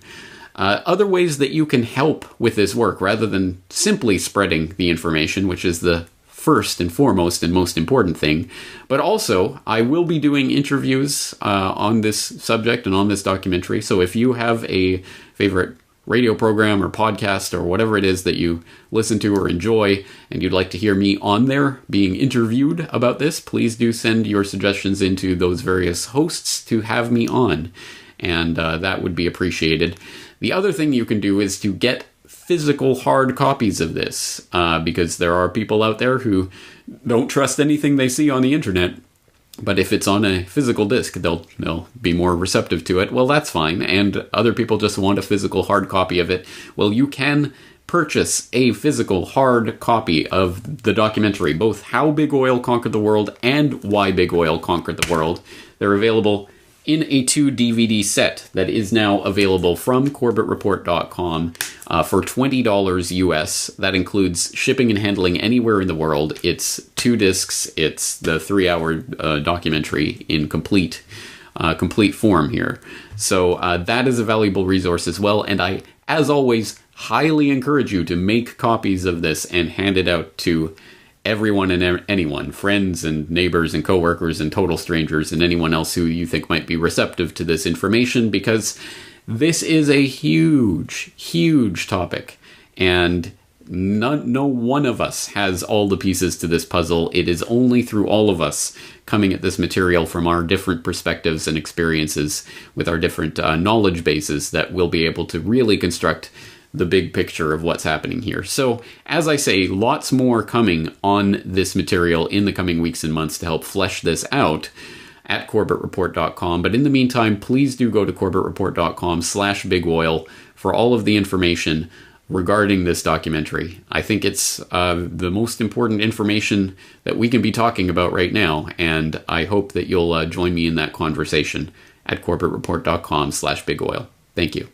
Other ways that you can help with this work, rather than simply spreading the information, which is the first and foremost and most important thing, but also I will be doing interviews on this subject and on this documentary. So if you have a favorite radio program or podcast or whatever it is that you listen to or enjoy, and you'd like to hear me on there being interviewed about this, please do send your suggestions into those various hosts to have me on, and that would be appreciated. The other thing you can do is to get physical hard copies of this, because there are people out there who don't trust anything they see on the internet. But if it's on a physical disc, they'll be more receptive to it. Well, that's fine. And other people just want a physical hard copy of it. Well, you can purchase a physical hard copy of the documentary, both How Big Oil Conquered the World and Why Big Oil Conquered the World. They're available in a 2 DVD set that is now available from CorbettReport.com for $20 US. That includes shipping and handling anywhere in the world. It's 2 discs. It's the 3-hour documentary in complete form here. So that is a valuable resource as well. And I, as always, highly encourage you to make copies of this and hand it out to everyone and anyone, friends and neighbors and coworkers and total strangers and anyone else who you think might be receptive to this information, because this is a huge, huge topic, and no one of us has all the pieces to this puzzle. It is only through all of us coming at this material from our different perspectives and experiences with our different knowledge bases that we'll be able to really construct the big picture of what's happening here. So, as I say, lots more coming on this material in the coming weeks and months to help flesh this out at CorbettReport.com. But in the meantime, please do go to CorbettReport.com/bigoil for all of the information regarding this documentary. I think it's the most important information that we can be talking about right now, and I hope that you'll join me in that conversation at CorbettReport.com/bigoil. Thank you.